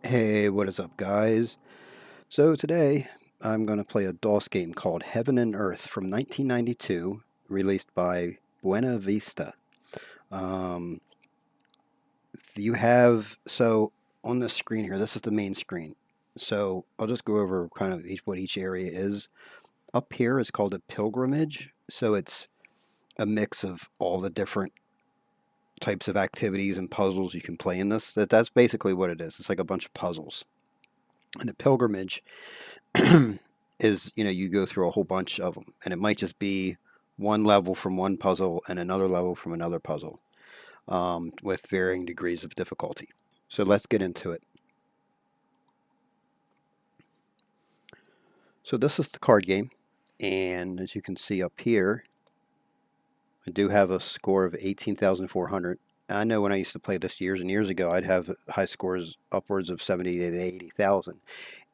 Hey, what is up, guys? So today I'm going to play a DOS game called Heaven and Earth from 1992, released by Buena Vista. Um, you have, so on the screen here, this is the main screen. So I'll just go over kind of what each area is. Up here is called a pilgrimage. So it's a mix of all the different types of activities and puzzles you can play in this. That's basically what it is. It's like a bunch of puzzles. And the pilgrimage is, you go through a whole bunch of them, and it might just be one level from one puzzle and another level from another puzzle, with varying degrees of difficulty. So let's get into it. So this is the card game, and as you can see up here, I do have a score of 18,400. I know when I used to play this years and years ago, I'd have high scores upwards of 70 to 80,000.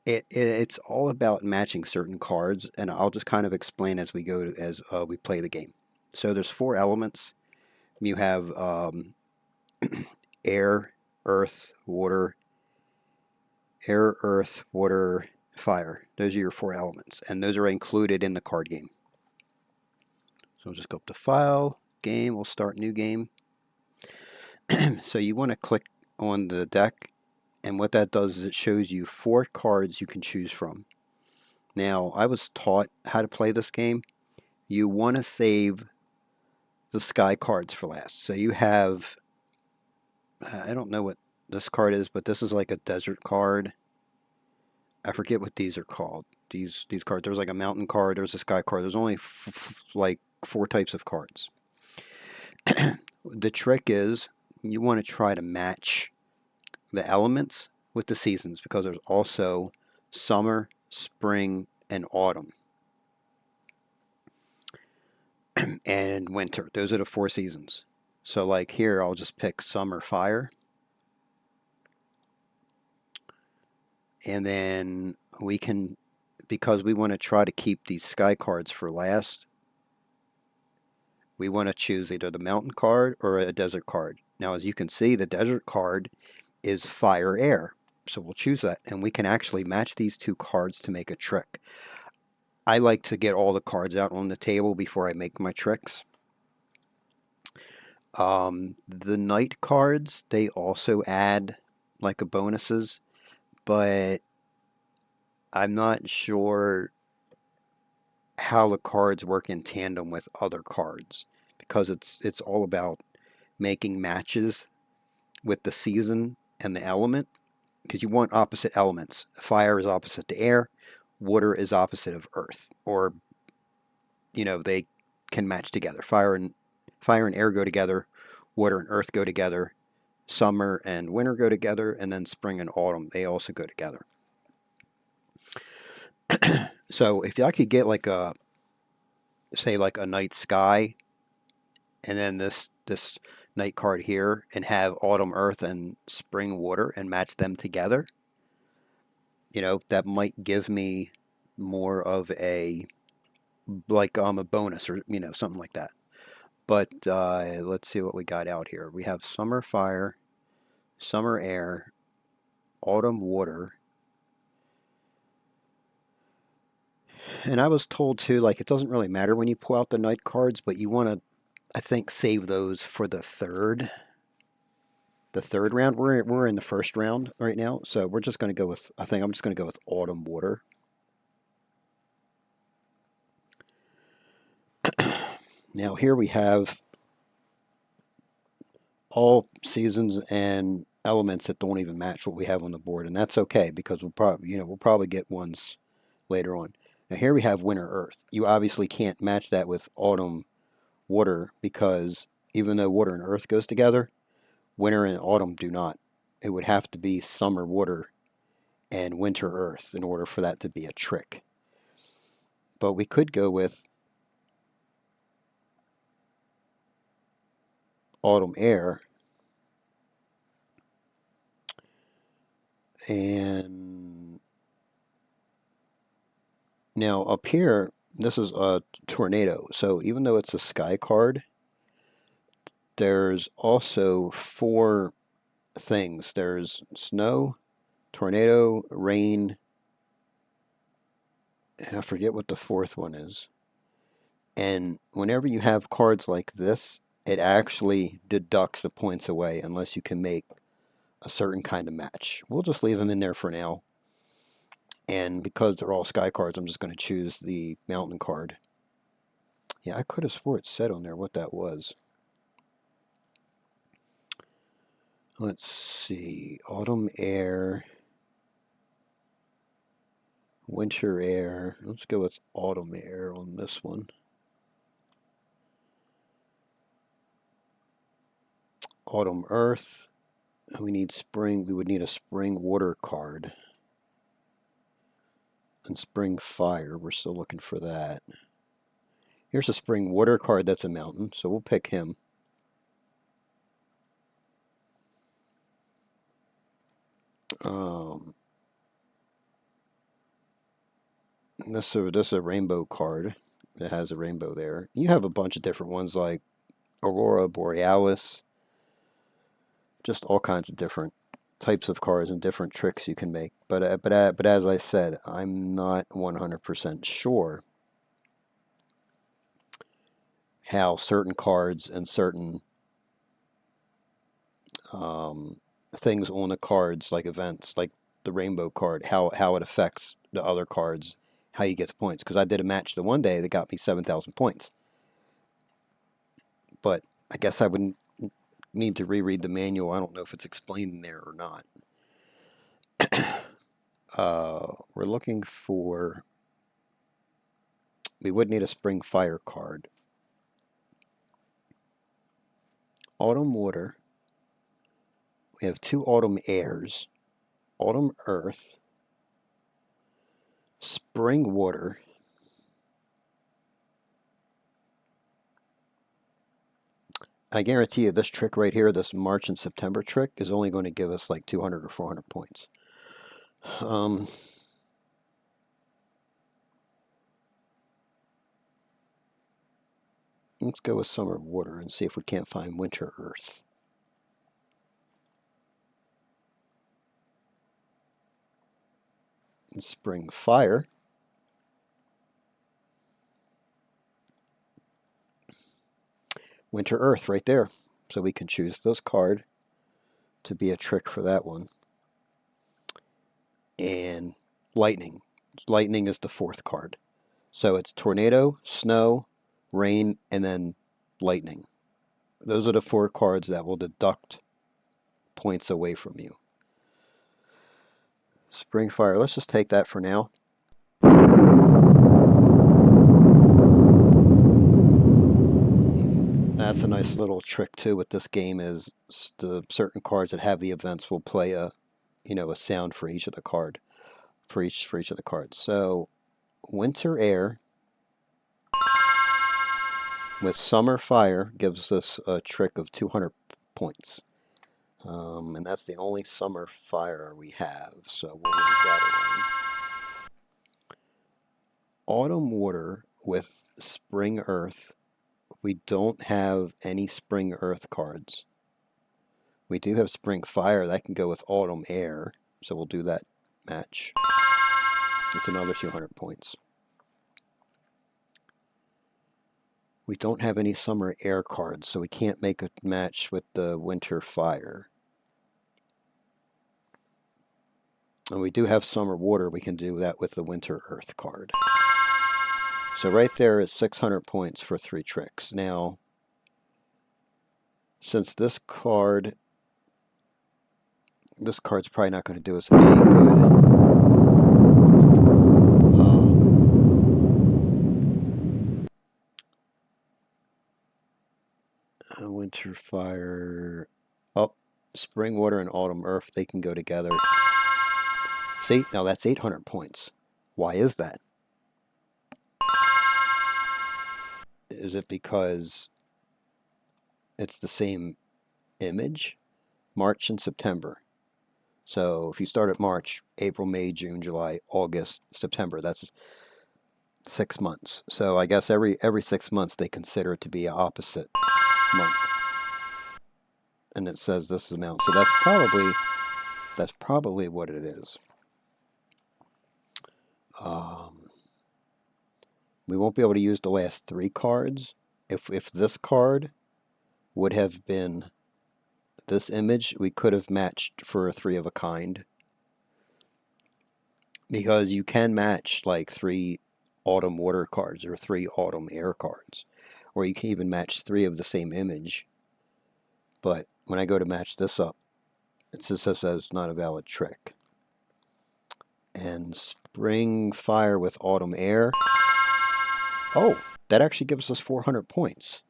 It's all about matching certain cards, and I'll just kind of explain as we go as we play the game. So there's four elements. You have air, earth, water, fire. Those are your four elements, and those are included in the card game. So we'll just go up to File, Game. We'll start new game. So you want to click on the deck, and what that does is it shows you four cards you can choose from. Now, I was taught how to play this game. You want to save the sky cards for last. So you have, I don't know what this card is, but this is like a desert card. I forget what these are called. These cards. There's like a mountain card. There's a sky card. There's only like four types of cards. The trick is you want to try to match the elements with the seasons, because there's also summer, spring, and autumn, and winter. Those are the four seasons. So like here, I'll just pick summer fire. And then we can, because we want to try to keep these sky cards for last, we want to choose either the mountain card or a desert card. Now, as you can see, the desert card is fire air. So we'll choose that. And we can actually match these two cards to make a trick. I like to get all the cards out on the table before I make my tricks. The night cards, they also add like a bonuses, but I'm not sure how the cards work in tandem with other cards, because it's all about making matches with the season and the element, because you want opposite elements. Fire is opposite to air, water is opposite of earth, or they can match together. Fire and air go together, water and earth go together, summer and winter go together, and then spring and autumn, they also go together. So if I could get like a, say like a night sky, and then this night card here, and have autumn earth and spring water and match them together, that might give me more of a, like a bonus, or something like that. But let's see what we got out here. We have summer fire, summer air, autumn water. And I was told too, like, it doesn't really matter when you pull out the night cards, but you want to, I think, save those for the third round. We're in the first round right now, so we're just going to go with, I think I'm just going to go with autumn water. Now here we have all seasons and elements that don't even match what we have on the board, and that's okay, because we'll probably get ones later on. Now here we have winter earth. You obviously can't match that with autumn water, because even though water and earth goes together, winter and autumn do not. It would have to be summer water and winter earth in order for that to be a trick. But we could go with autumn air, and now up here, this is a tornado. So even though it's a sky card, there's also four things. There's snow, tornado, rain, and I forget what the fourth one is. And whenever you have cards like this, it actually deducts the points away unless you can make a certain kind of match. We'll just leave them in there for now. And because they're all sky cards, I'm just going to choose the mountain card. Yeah, I could have swore it said on there what that was. Let's see. Autumn air. Winter air. Let's go with autumn air on this one. Autumn earth. We need spring. We would need a spring water card. And spring fire. We're still looking for that. Here's a spring water card that's a mountain, so we'll pick him. This is a rainbow card. It has a rainbow there. You have a bunch of different ones like Aurora Borealis. Just all kinds of different types of cards and different tricks you can make. But as I said, I'm not 100% sure how certain cards and certain things on the cards, like events, like the rainbow card, how it affects the other cards, how you get the points. Because I did a match the one day that got me 7,000 points. But I guess I wouldn't need to reread the manual. I don't know if it's explained in there or not. We're looking for... We would need a spring fire card. Autumn water. We have 2 autumn airs. Autumn earth. Spring water. I guarantee you this trick right here, this March and September trick, is only going to give us like 200 or 400 points. Let's go with summer water and see if we can't find winter earth. And spring fire. Winter earth right there. So we can choose this card to be a trick for that one. And lightning. Lightning is the 4th card. So it's tornado, snow, rain, and then lightning. Those are the 4 cards that will deduct points away from you. Spring fire, let's just take that for now. That's a nice little trick too with this game, is the certain cards that have the events will play a sound for each of the card, for each of the cards. So winter air with summer fire gives us a trick of 200 points. And that's the only summer fire we have, so we'll leave that alone. Autumn water with spring earth. We don't have any spring earth cards. We do have spring fire. That can go with autumn air, so we'll do that match. It's another 200 points. We don't have any summer air cards, so we can't make a match with the winter fire. And we do have summer water. We can do that with the winter earth card. So right there is 600 points for 3 tricks. Now, since this card's probably not going to do us any good. Winter fire. Oh, spring water and autumn earth, they can go together. See, now that's 800 points. Why is that? Is it because it's the same image? March and September. So if you start at March, April, May, June, July, August, September, that's 6 months. So I guess every 6 months they consider it to be an opposite month. And it says this amount. So that's probably That's probably what it is. We won't be able to use the last 3 cards. If this card would have been this image, we could have matched for a 3 of a kind. Because you can match like 3 autumn water cards or 3 autumn air cards. Or you can even match 3 of the same image. But when I go to match this up, it says this as not a valid trick. And spring fire with autumn air. Oh, that actually gives us 400 points.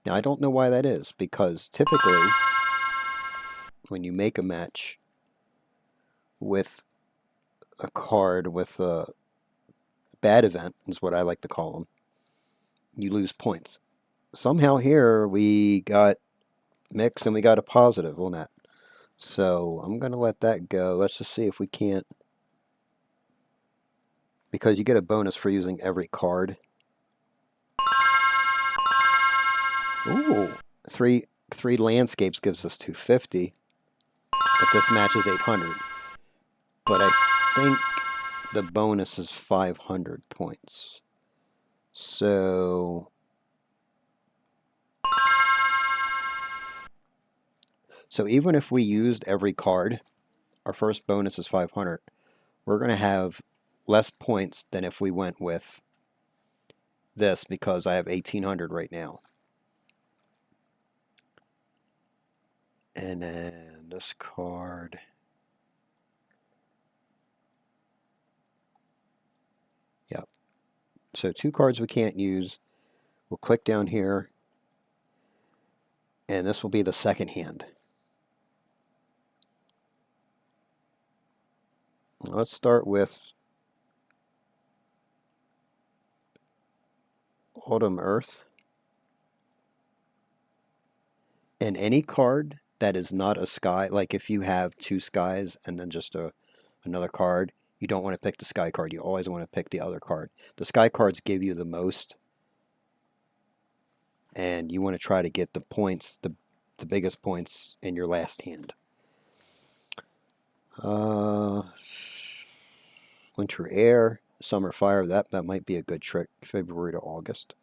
Now, I don't know why that is, because typically when you make a match with a card with a bad event, is what I like to call them, you lose points. Somehow here we got mixed and we got a positive on that. So I'm going to let that go. Let's just see if we can't, because you get a bonus for using every card. Ooh, three landscapes gives us 250, but this match is 800. But I think the bonus is 500 points. So even if we used every card, our first bonus is 500. We're going to have less points than if we went with this, because I have 1800 right now. And then this card. Yep. So 2 cards we can't use. We'll click down here, and this will be the second hand. Let's start with Autumn Earth. And any card that is not a sky, like if you have 2 skies and then just another card, you don't want to pick the sky card. You always want to pick the other card. The sky cards give you the most, and you want to try to get the points, the biggest points in your last hand. Winter Air, Summer Fire, that might be a good trick. February to August.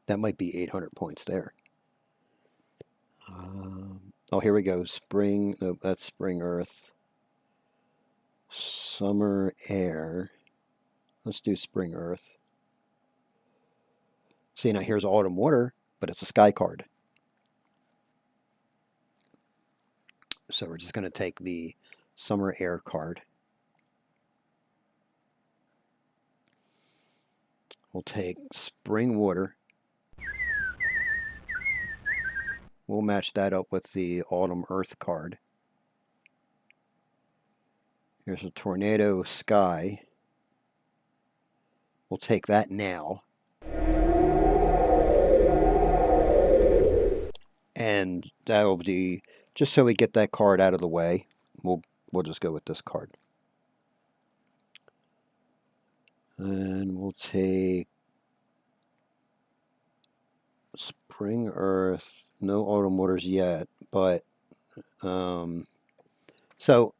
That might be 800 points there. Oh, here we go. Spring, nope, that's Spring Earth. Summer Air. Let's do Spring Earth. See, now here's Autumn Water, but it's a sky card. So we're just going to take the Summer Air card. We'll take Spring Water. We'll match that up with the Autumn Earth card. Here's a Tornado Sky. We'll take that now. And that'll be, just so we get that card out of the way, we'll just go with this card. And we'll take Spring Earth, no Autumn Waters yet, but so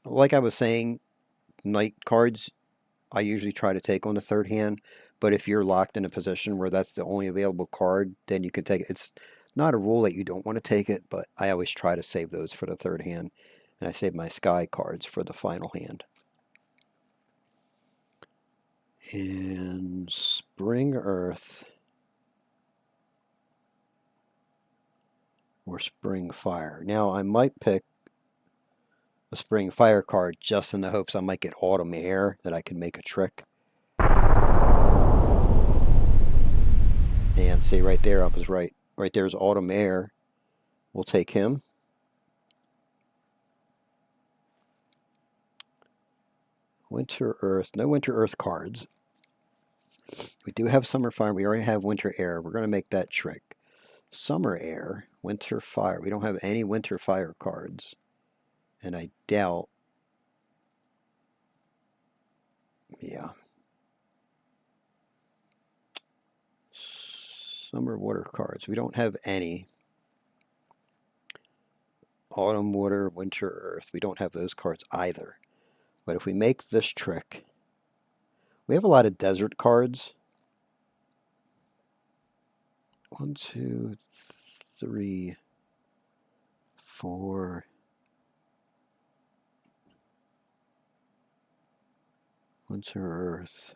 like I was saying, night cards I usually try to take on the third hand, but if you're locked in a position where that's the only available card, then you can take it. It's not a rule that you don't want to take it, but I always try to save those for the third hand, and I save my sky cards for the final hand. And Spring Earth or Spring Fire. Now I might pick a Spring Fire card just in the hopes I might get Autumn Air, that I can make a trick. And see, right there, I was right. Right there's Autumn Air. We'll take him. Winter Earth. No Winter Earth cards. We do have Summer Fire. We already have Winter Air. We're going to make that trick. Summer Air, Winter Fire. We don't have any Winter Fire cards. And I doubt... Yeah. Summer Water cards. We don't have any. Autumn, water, winter, earth. We don't have those cards either. But if we make this trick, we have a lot of desert cards. 1, 2, 3, 4. Winter, earth.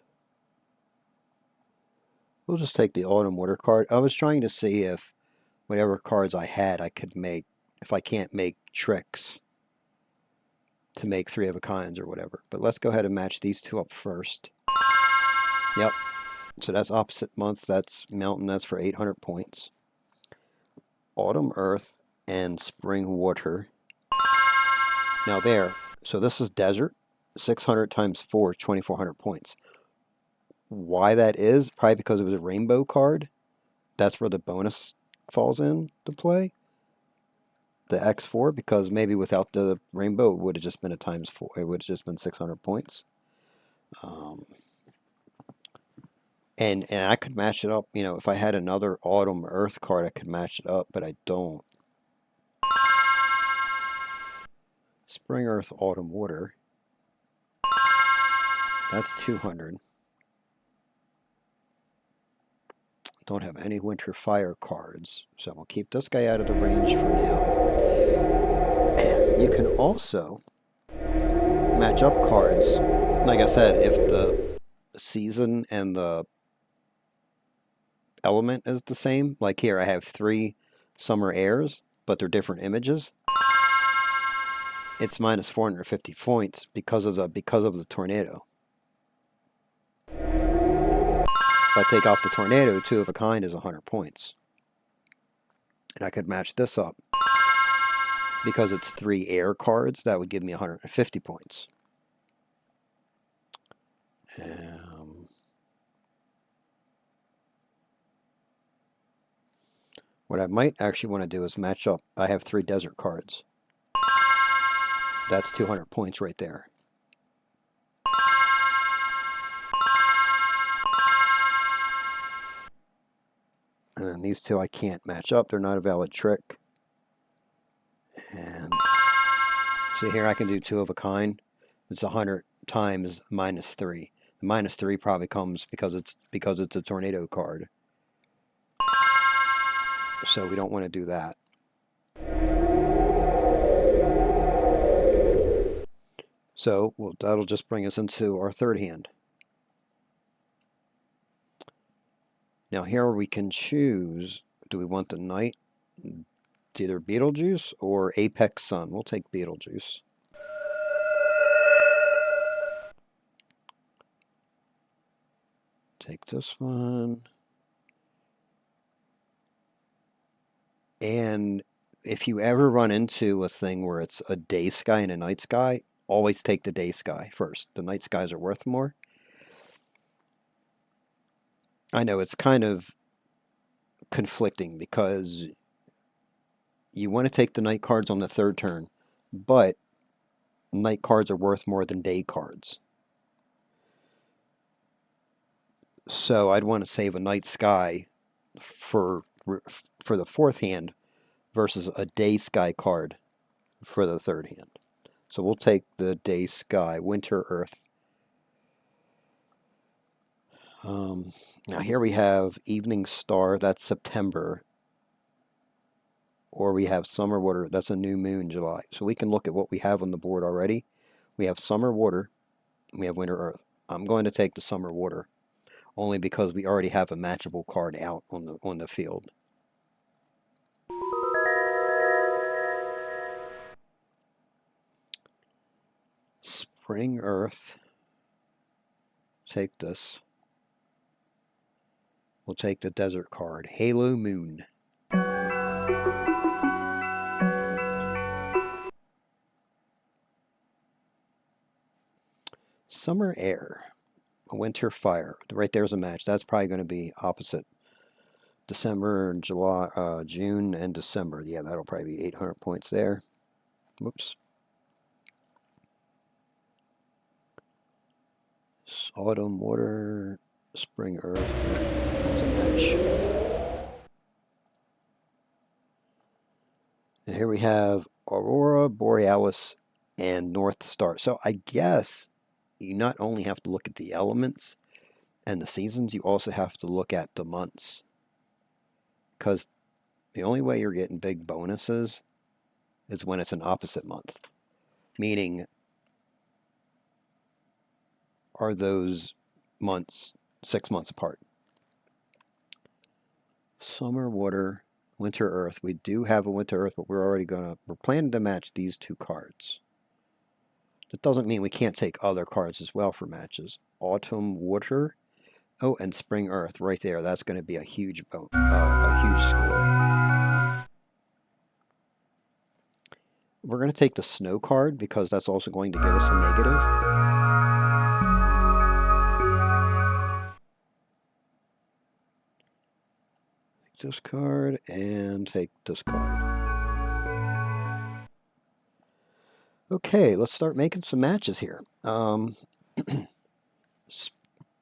We'll just take the autumn, water card. I was trying to see if whatever cards I had I could make, if I can't make tricks to make 3 of a kinds or whatever. But let's go ahead and match these 2 up first. Yep. So that's opposite month. That's mountain. That's for 800 points. Autumn, earth, and spring, water. Now there. So this is desert. 600 times 4 is 2,400 points. Why that is? Probably because it was a rainbow card. That's where the bonus falls in to play. The X4, because maybe without the rainbow, it would have just been a times 4. It would have just been 600 points. And I could match it up. You know, if I had another autumn earth card, I could match it up, but I don't. Spring, earth, autumn, water. That's 200. Don't have any winter fire cards, so we'll keep this guy out of the range for now. You can also match up cards. Like I said, if the season and the element is the same, like here I have 3 summer airs, but they're different images. It's minus 450 points because of the tornado. If I take off the tornado, 2 of a kind is 100 points. And I could match this up. Because it's 3 air cards, that would give me 150 points. What I might actually want to do is match up. I have 3 desert cards. That's 200 points right there. And then these 2 I can't match up. They're not a valid trick. And see here I can do 2 of a kind. It's 100 times minus 3. The minus 3 probably comes because it's a tornado card. So we don't want to do that. So that'll just bring us into our third hand. Now here we can choose, do we want the night? It's either Betelgeuse or Apex Sun. We'll take Betelgeuse. Take this one. And if you ever run into a thing where it's a day sky and a night sky, always take the day sky first. The night skies are worth more. I know it's kind of conflicting because you want to take the night cards on the 3rd turn, but night cards are worth more than day cards. So I'd want to save a night sky for the 4th hand versus a day sky card for the 3rd hand. So we'll take the day sky, winter, earth. Now here we have evening star, that's September. Or we have summer water, that's a new moon, July. So we can look at what we have on the board already. We have summer water, we have winter earth. I'm going to take the summer water, only because we already have a matchable card out on the field. Spring earth. Take this. We'll take the desert card. Halo moon. Summer air. Winter fire. Right there's a match. That's probably going to be opposite. December and July, June and December. Yeah, that'll probably be 800 points there. Whoops. Autumn, water, spring, earth. That's a match. And here we have Aurora Borealis and North Star. So I guess you not only have to look at the elements and the seasons, you also have to look at the months. Because the only way you're getting big bonuses is when it's an opposite month. Meaning, are those months 6 months apart? Summer water, winter earth. We do have a winter earth, but we're planning to match these two cards. That doesn't mean we can't take other cards as well for matches. Autumn water. Oh, and spring earth right there. That's going to be a huge score. We're going to take the snow card because that's also going to give us a negative. Take this card and take this card. Okay, let's start making some matches here.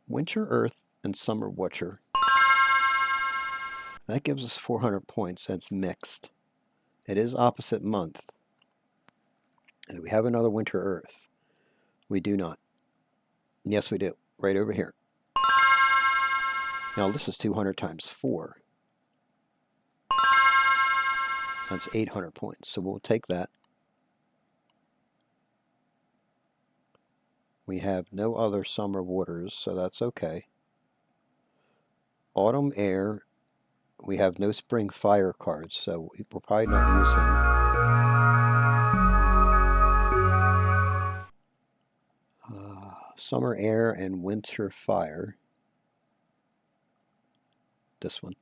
Winter earth and summer water. That gives us 400 points. That's mixed. It is opposite month. And we have another winter earth. We do not. Yes, we do. Right over here. Now this is 200 times 4. That's 800 points. So we'll take that. We have no other summer waters, so that's okay. Autumn air. We have no spring fire cards, so we'll probably not use him. Summer air and winter fire. This one.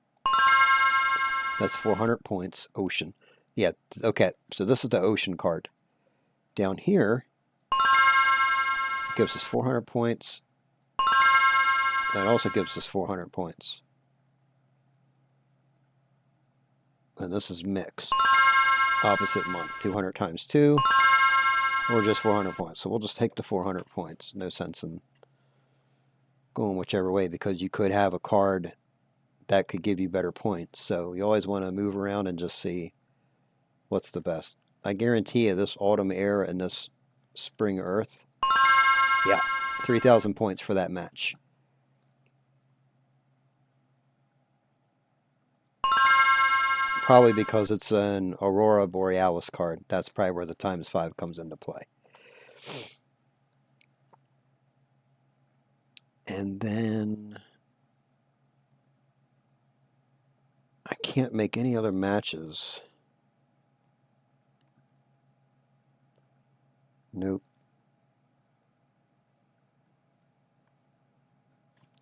That's 400 points. Ocean. Yeah, okay. So this is the ocean card. Down here, it gives us 400 points. And it also gives us 400 points. And this is mixed. Opposite month. 200 times 2. Or just 400 points. So we'll just take the 400 points. No sense in going whichever way because you could have a card that could give you better points. So you always want to move around and just see what's the best. I guarantee you this autumn air and this spring earth. Yeah, 3,000 points for that match. Probably because it's an Aurora Borealis card. That's probably where the times 5 comes into play. And then I can't make any other matches. Nope.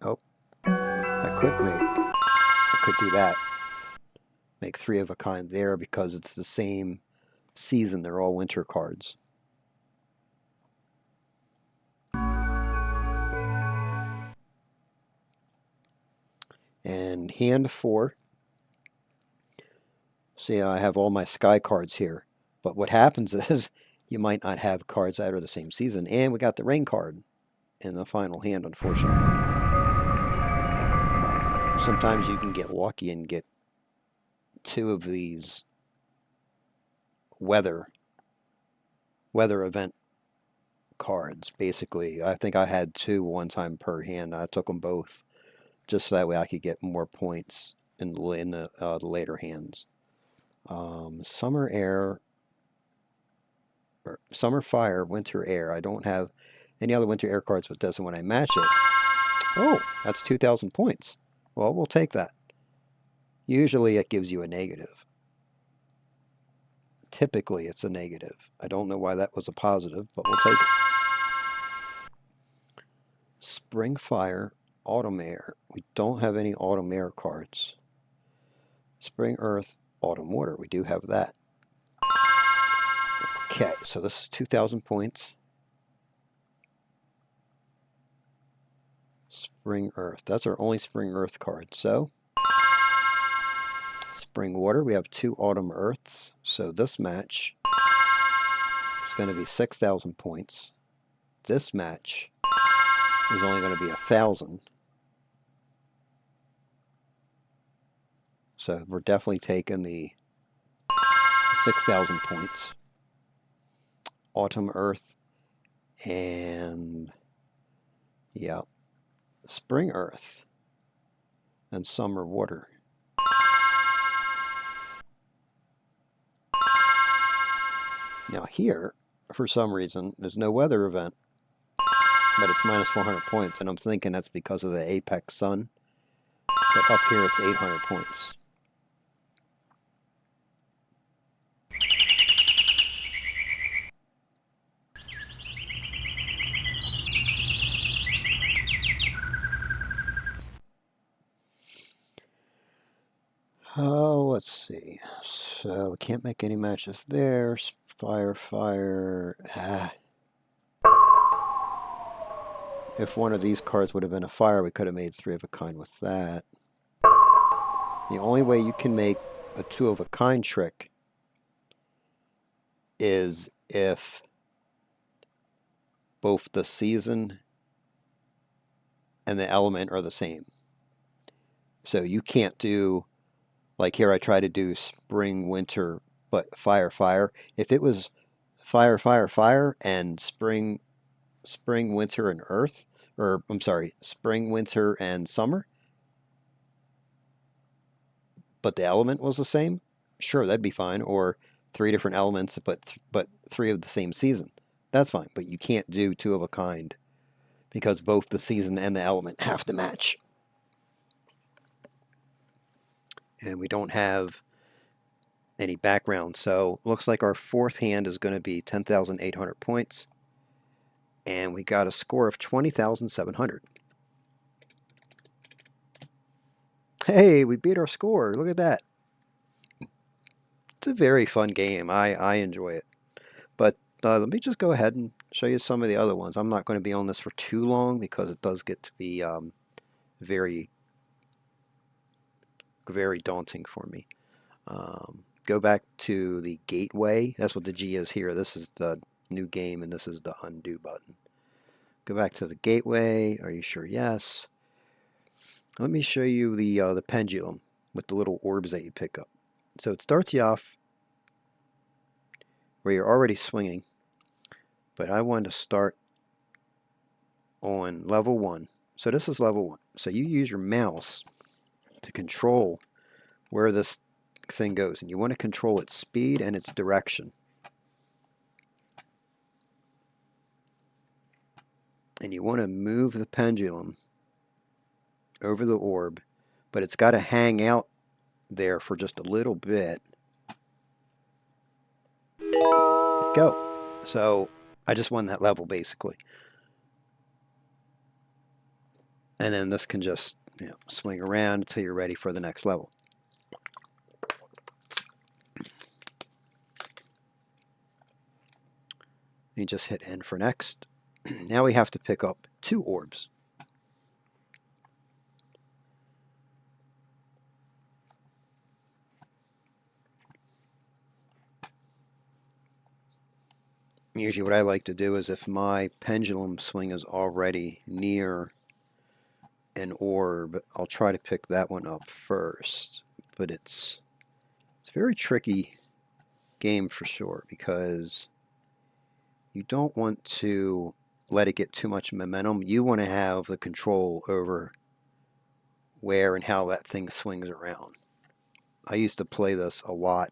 Oh, I could do that. Make 3 of a kind there because it's the same season. They're all winter cards. And hand 4. See, I have all my sky cards here. But what happens is you might not have cards that are the same season. And we got the rain card in the final hand, unfortunately. Sometimes you can get lucky and get 2 of these weather event cards. Basically, I think I had 2 one time per hand. I took them both just so that way I could get more points in the later hands. Summer air, or summer fire, winter air. I don't have any other winter air cards with this, and when I match it, oh, that's 2,000 points. Well, we'll take that. Usually it gives you a negative. Typically it's a negative. I don't know why that was a positive, but we'll take it. Spring fire, autumn air. We don't have any autumn air cards. Spring earth, autumn water. We do have that. Okay, so this is 2,000 points. Spring earth. That's our only spring earth card. So spring water. We have 2 autumn earths. So this match is going to be 6,000 points. This match is only going to be 1,000. So we're definitely taking the 6,000 points. autumn earth, and yeah, spring earth, and summer water. Now here, for some reason, there's no weather event, but it's minus 400 points, and I'm thinking that's because of the apex sun. But up here it's 800 points. Oh, let's see. So we can't make any matches there. Fire, fire. If one of these cards would have been a fire, we could have made 3 of a kind with that. The only way you can make a 2 of a kind trick is if both the season and the element are the same. So you can't do, like here I try to do spring, winter, but fire, fire. If it was fire, fire, fire, and spring, winter, and earth, or I'm sorry, spring, winter, and summer, but the element was the same, sure, that'd be fine. Or 3 different elements, but 3 of the same season. That's fine, but you can't do 2 of a kind because both the season and the element have to match. And we don't have any background, so looks like our 4th hand is going to be 10,800 points, and we got a score of 20,700. Hey, we beat our score. Look at that. It's a very fun game. I enjoy it. But let me just go ahead and show you some of the other ones. I'm not going to be on this for too long because it does get to be very, very daunting for me. Go back to the gateway. That's what the G is here. This is the new game, and this is the undo button. Go back to the gateway. Are you sure? Yes. Let me show you the pendulum with the little orbs that you pick up. So it starts you off where you're already swinging, but I want to start on level 1. So this is level 1. So you use your mouse to control where this thing goes, and you want to control its speed and its direction. And you want to move the pendulum over the orb, but it's got to hang out there for just a little bit. There you go. So I just won that level basically. And then this can just swing around until you're ready for the next level. You just hit N for next. Now we have to pick up 2 orbs. Usually what I like to do is if my pendulum swing is already near an orb, I'll try to pick that one up first. But it's a very tricky game for sure because you don't want to let it get too much momentum. You want to have the control over where and how that thing swings around. I used to play this a lot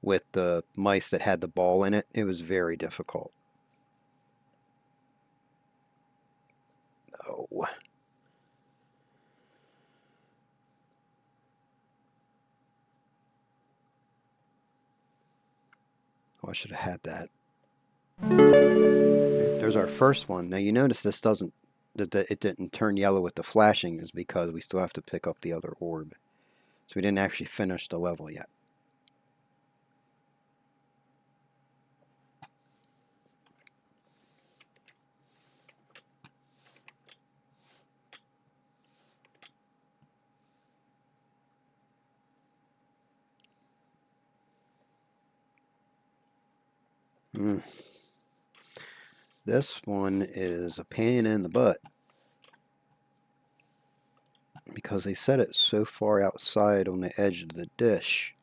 with the mice that had the ball in it. It was very difficult. Oh. Oh, I should have had that. There's our first one. Now you notice this doesn't, it didn't turn yellow with the flashing is because we still have to pick up the other orb. So we didn't actually finish the level yet. This one is a pain in the butt because they set it so far outside on the edge of the dish.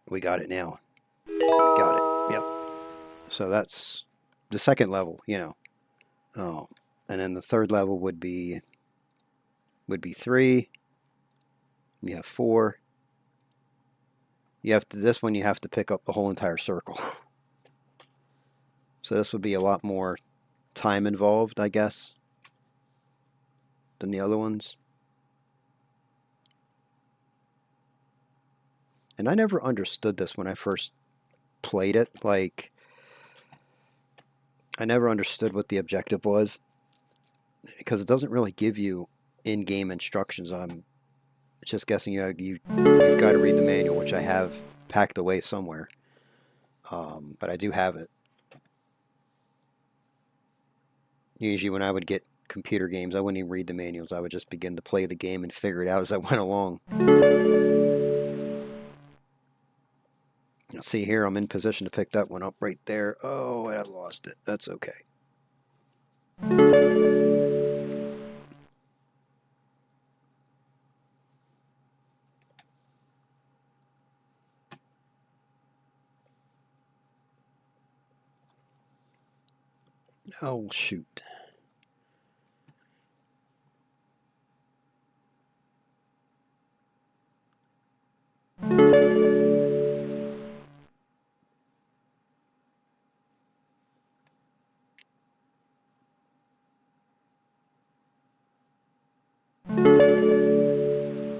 We got it now. Got it. Yep. So that's the second level, you know. And then the third level would be 3. You have 4. You have to, this one you have to pick up the whole entire circle. So this would be a lot more time involved, I guess, than the other ones. And I never understood this when I first played it. Like, I never understood what the objective was, because it doesn't really give you in-game instructions. I'm just guessing you've got to read the manual, which I have packed away somewhere. But I do have it. Usually when I would get computer games, I wouldn't even read the manuals. I would just begin to play the game and figure it out as I went along. See here, I'm in position to pick that one up right there. Oh, I lost it. That's okay. Oh, shoot.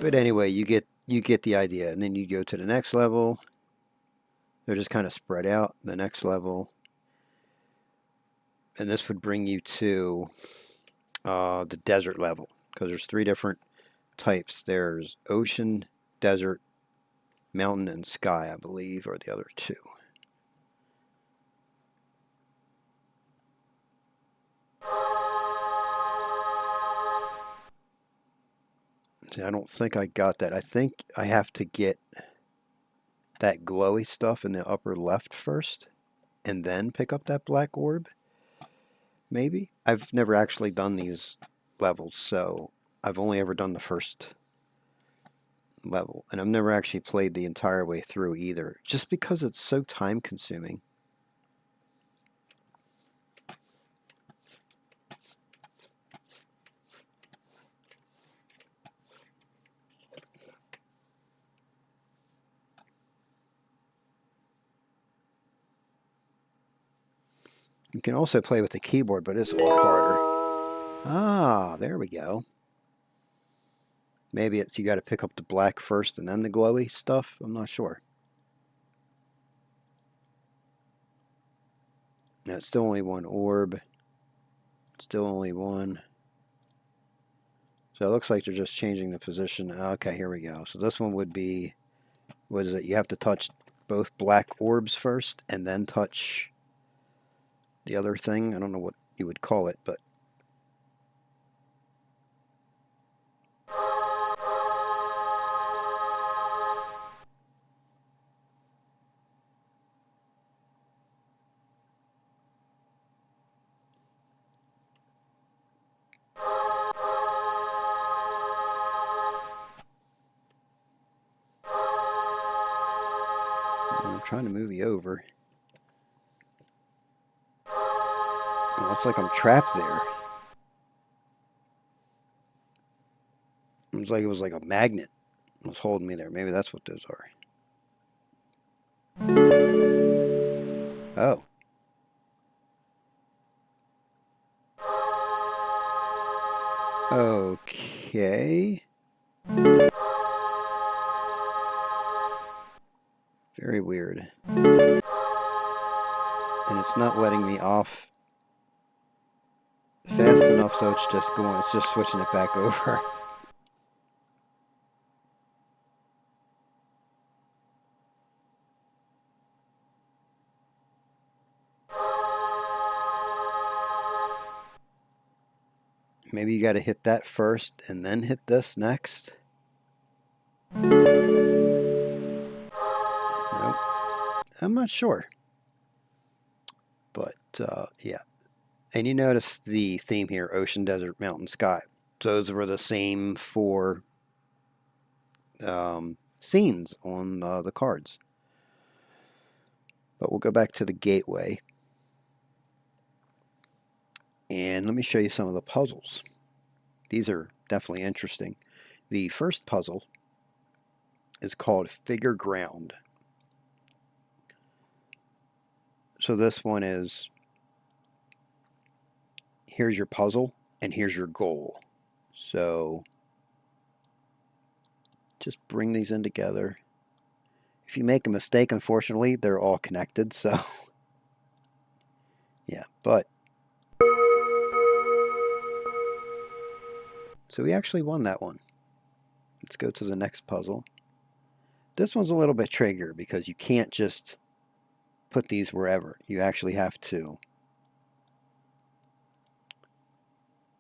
But anyway, you get the idea, and then you go to the next level. They're just kind of spread out. The next level, and this would bring you to the desert level, because there's 3 different types. There's ocean, desert, mountain, and sky, I believe, are the other 2. See, I don't think I got that. I think I have to get that glowy stuff in the upper left first, and then pick up that black orb. Maybe? I've never actually done these levels, so I've only ever done the first level, and I've never actually played the entire way through either, just because it's so time consuming. You can also play with the keyboard, but it's a lot harder. Ah, there we go. Maybe it's you got to pick up the black first and then the glowy stuff. I'm not sure. Now it's still only 1 orb. Still only 1. So it looks like they're just changing the position. Okay, here we go. So this one would be, what is it? You have to touch both black orbs first and then touch the other thing. I don't know what you would call it, but I'm trying to move you over. Oh, it's like I'm trapped there. It's like it was like a magnet. It was holding me there. Maybe that's what those are. Oh. Okay. Very weird. And it's not letting me off fast enough, so it's just switching it back over. Maybe you got to hit that first and then hit this next. Nope. I'm not sure. But, yeah. And you notice the theme here, ocean, desert, mountain, sky. Those were the same 4 scenes on the cards. But we'll go back to the gateway. And let me show you some of the puzzles. These are definitely interesting. The first puzzle is called Figure Ground. So this one is, here's your puzzle and here's your goal. So just bring these in together. If you make a mistake, unfortunately, they're all connected. So yeah, but so we actually won that one. Let's go to the next puzzle. This one's a little bit trickier because you can't just put these wherever. You actually have to.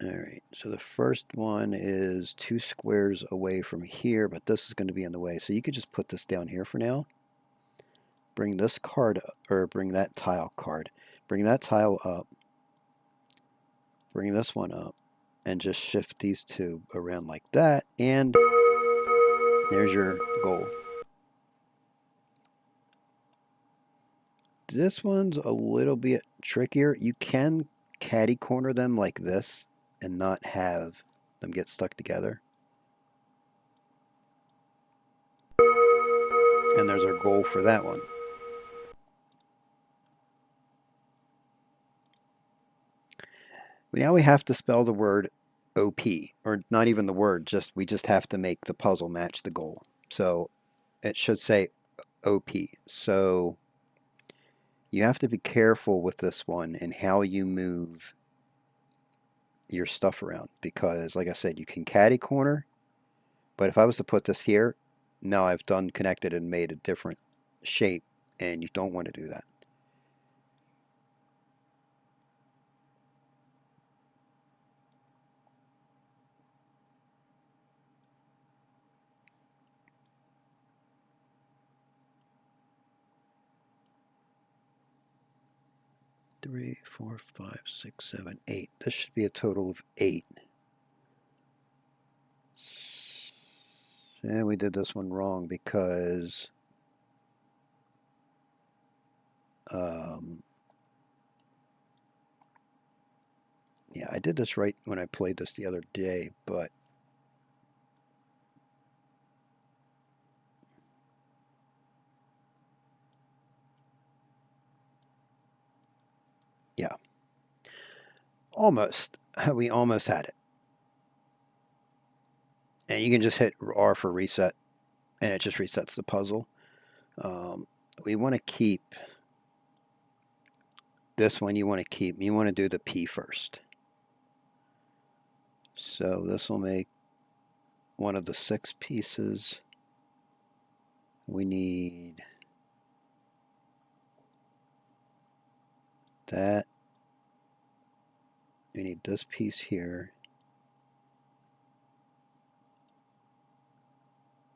All right, so the first one is 2 squares away from here, but this is going to be in the way. So you could just put this down here for now. Bring this card, or bring that tile card. Bring that tile up. Bring this one up. And just shift these two around like that. And there's your goal. This one's a little bit trickier. You can caddy corner them like this and not have them get stuck together. And there's our goal for that one. Now we have to spell the word OP, or not even the word, just we just have to make the puzzle match the goal. So it should say OP. So you have to be careful with this one and how you move your stuff around, because like I said, you can caddy corner, but if I was to put this here, now I've done connected and made a different shape, and you don't want to do that. Three, 4, 5, 6, 7, 8. This should be a total of 8. And we did this one wrong because yeah, I did this right when I played this the other day, but yeah, almost. We almost had it. And you can just hit R for reset, and it just resets the puzzle. We want to keep this one. You want to do the P first. So this will make one of the 6 pieces. We need that. We need this piece here.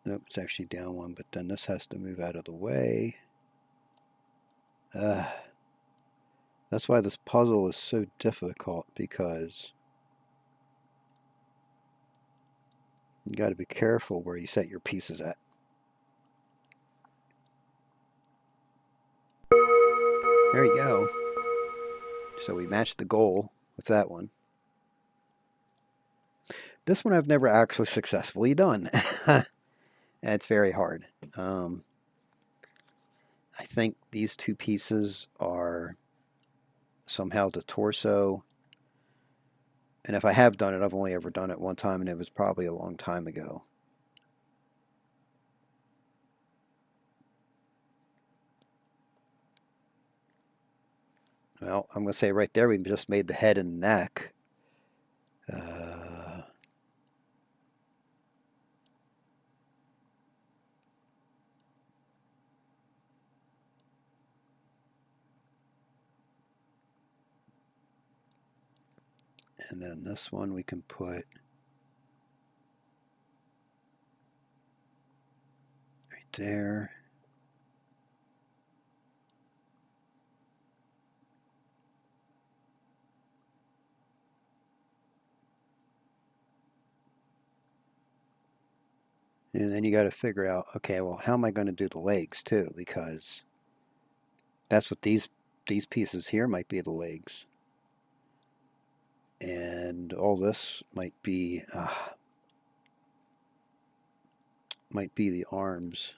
Nope, it's actually down one, but then this has to move out of the way. That's why this puzzle is so difficult, because you got to be careful where you set your pieces at. There you go. So we matched the goal with that one. This one I've never actually successfully done. It's very hard. I think these 2 pieces are somehow the torso. And if I have done it, I've only ever done it one time, and it was probably a long time ago. Well, I'm going to say right there, we just made the head and neck. And then this one we can put right there. And then you got to figure out, okay, well, how am I going to do the legs too? Because That's what these pieces here might be, the legs. And all this might be the arms.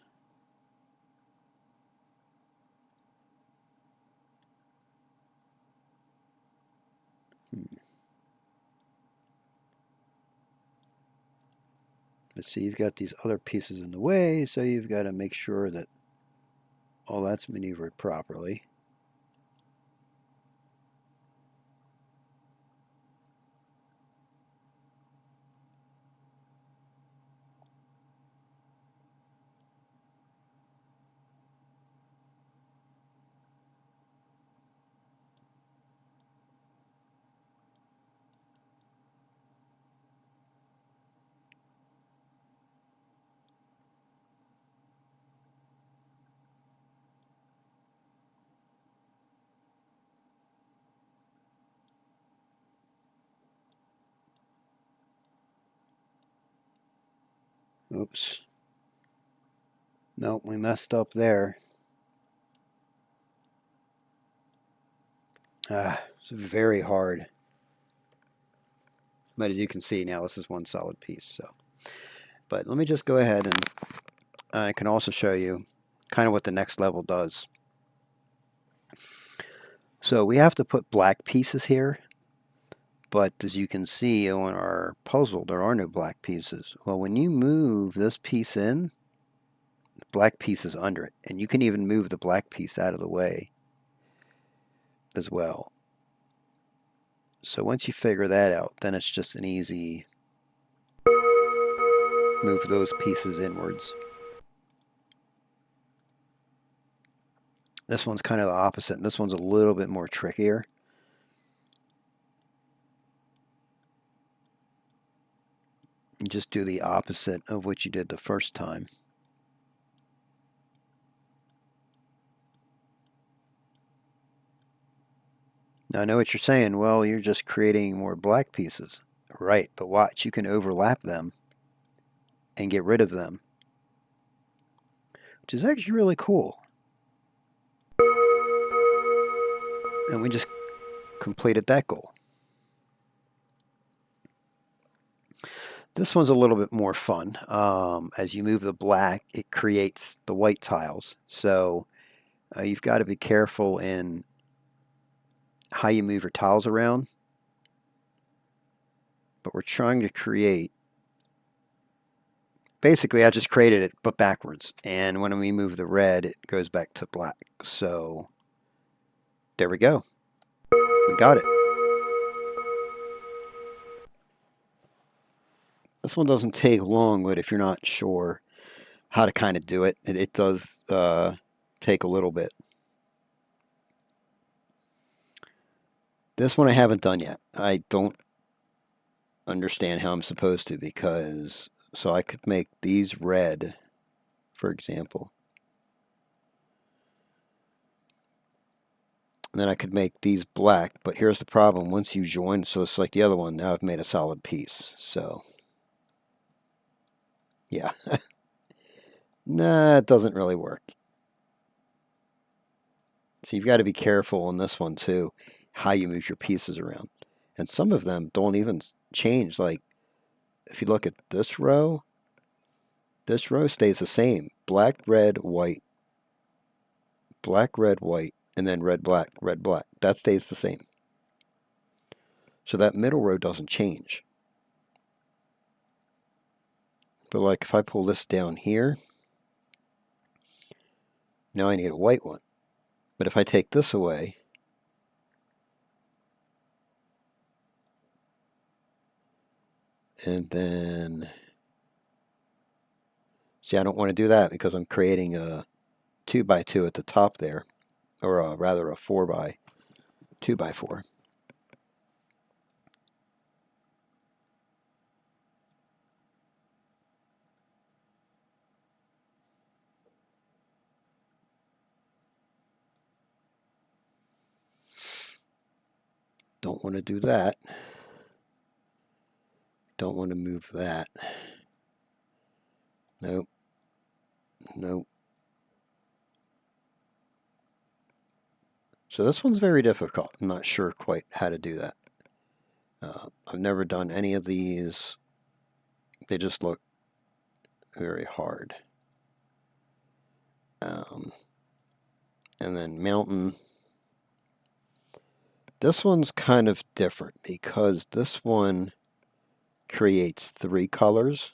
But see, you've got these other pieces in the way, so you've got to make sure that all that's maneuvered properly. Oops. Nope, we messed up there. It's very hard. But as you can see now, this is one solid piece. So, but let me just go ahead and I can also show you kind of what the next level does. So we have to put black pieces here, but as you can see on our puzzle, there are no black pieces. Well, when you move this piece in, the black piece is under it, and you can even move the black piece out of the way as well. So once you figure that out, then it's just an easy move those pieces inwards. This one's kind of the opposite, and this one's a little bit more trickier. You just do the opposite of what you did the first time. Now I know what you're saying. Well, you're just creating more black pieces. Right, but watch, you can overlap them and get rid of them, which is actually really cool. And we just completed that goal. This one's a little bit more fun. As you move the black, it creates the white tiles. So you've got to be careful in how you move your tiles around. But we're trying to create, basically I just created it but backwards. And when we move the red, it goes back to black. So there we go. We got it. This one doesn't take long, but if you're not sure how to kind of do it, it does take a little bit. This one I haven't done yet. I don't understand how I'm supposed to, because so I could make these red, for example. And then I could make these black, but here's the problem. Once you join, so it's like the other one, now I've made a solid piece. So yeah. Nah, it doesn't really work. So you've got to be careful on this one too, how you move your pieces around. And some of them don't even change. Like if you look at this row stays the same. Black, red, white. Black, red, white. And then red, black, red, black. That stays the same. So that middle row doesn't change. But like if I pull this down here, now I need a white one. But if I take this away, and then, see, I don't want to do that because I'm creating a 2x2 at the top there, or rather a 4x2x4. Don't want to do that. Don't want to move that. Nope. Nope. So this one's very difficult. I'm not sure quite how to do that. I've never done any of these. They just look very hard. And then mountain. This one's kind of different because this one creates 3 colors.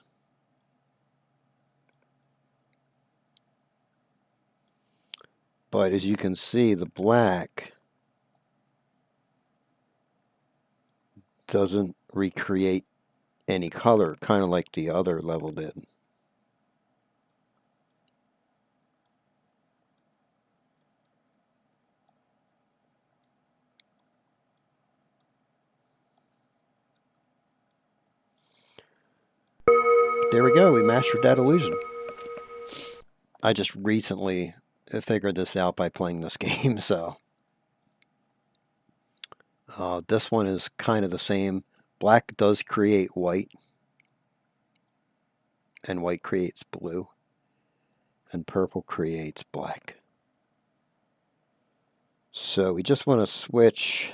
But as you can see, the black doesn't recreate any color, kind of like the other level did. There we go, we mastered that illusion. I just recently figured this out by playing this game, so. This one is kind of the same. Black does create white, and white creates blue, and purple creates black. So we just want to switch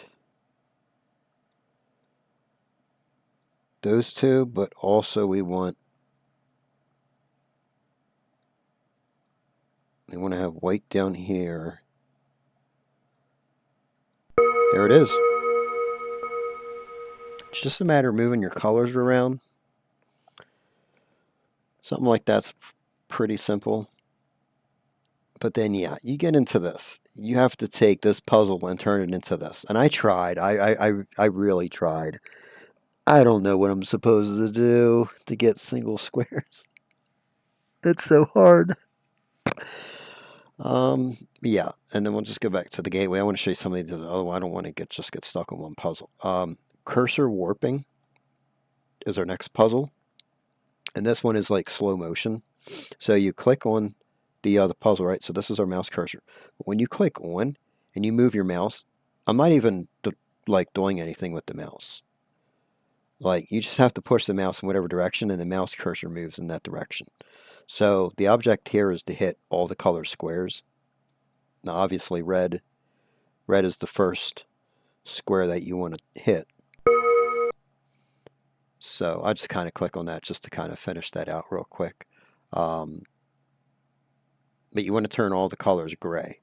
those two, but also we want to have white down here. There it is. It's just a matter of moving your colors around. Something like that's pretty simple. But then, yeah, you get into this. You have to take this puzzle and turn it into this. And I tried. I really tried. I don't know what I'm supposed to do to get single squares. It's so hard. Yeah, and then we'll just go back to the gateway. I want to show you something to the other one. I don't want to just get stuck on one puzzle. Cursor warping is our next puzzle. And this one is like slow motion. So you click on the puzzle, right? So this is our mouse cursor. But when you click on and you move your mouse, I'm not even doing anything with the mouse. Like, you just have to push the mouse in whatever direction, and the mouse cursor moves in that direction. So the object here is to hit all the color squares. Now, obviously, red is the first square that you want to hit. So I just kind of click on that just to kind of finish that out real quick. But you want to turn all the colors gray.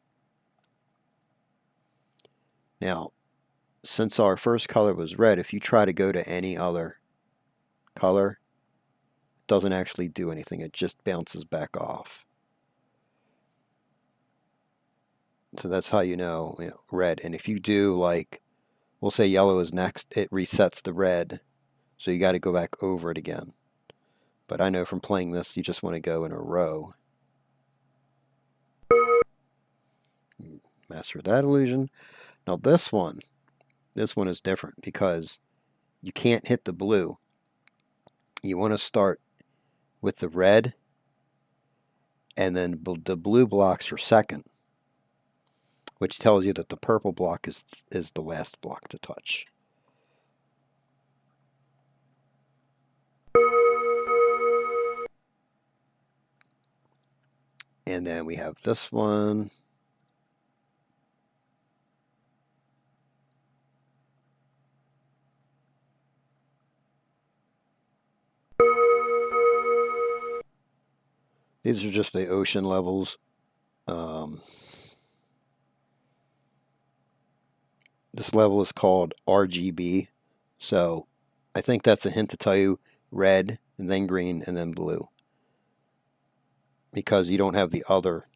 Now, since our first color was red, if you try to go to any other color, it doesn't actually do anything. It just bounces back off. So that's how you know, red. And if you do, like, we'll say yellow is next, it resets the red. So you got to go back over it again. But I know from playing this, you just want to go in a row. Master that illusion. Now this one is different because you can't hit the blue. You want to start with the red, and then the blue blocks are second, which tells you that the purple block is the last block to touch. And then we have this one. These are just the ocean levels. This level is called RGB. So I think that's a hint to tell you red, and then green, and then blue. Because you don't have the other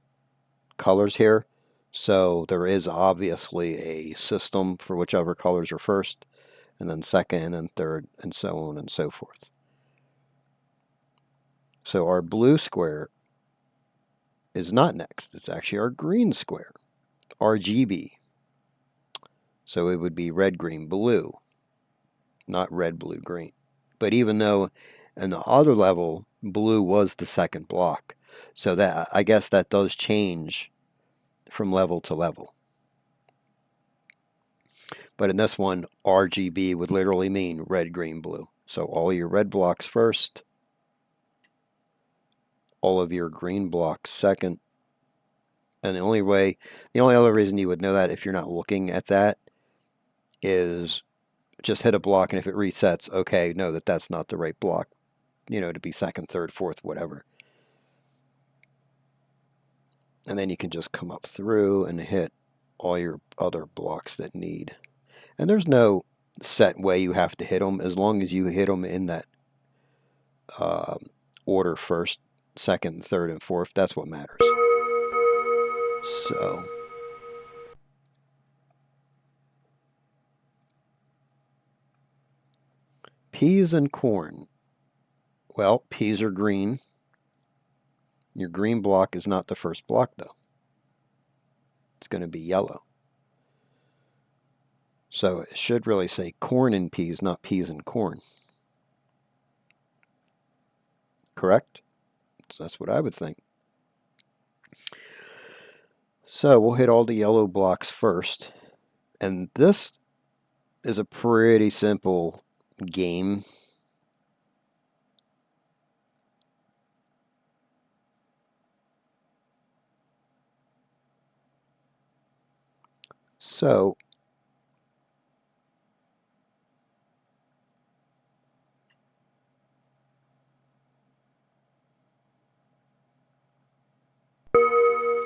colors here. So there is obviously a system for whichever colors are first, and then second, and third, and so on and so forth. So our blue square is not next. It's actually our green square, RGB. So it would be red, green, blue, not red, blue, green. But even though in the other level, blue was the second block, so that, I guess that does change from level to level. But in this one, RGB would literally mean red, green, blue. So all your red blocks first, all of your green blocks second, And the only other reason you would know that if you're not looking at that is just hit a block, and if it resets, okay, know that that's not the right block, to be second, third, fourth, whatever. And then you can just come up through and hit all your other blocks that need. And there's no set way you have to hit them, as long as you hit them in that order first, second, third, and fourth. That's what matters. So peas and corn. Well, peas are green. Your green block is not the first block, though. It's going to be yellow. So it should really say corn and peas, not peas and corn. Correct? So that's what I would think. So we'll hit all the yellow blocks first. And this is a pretty simple game. So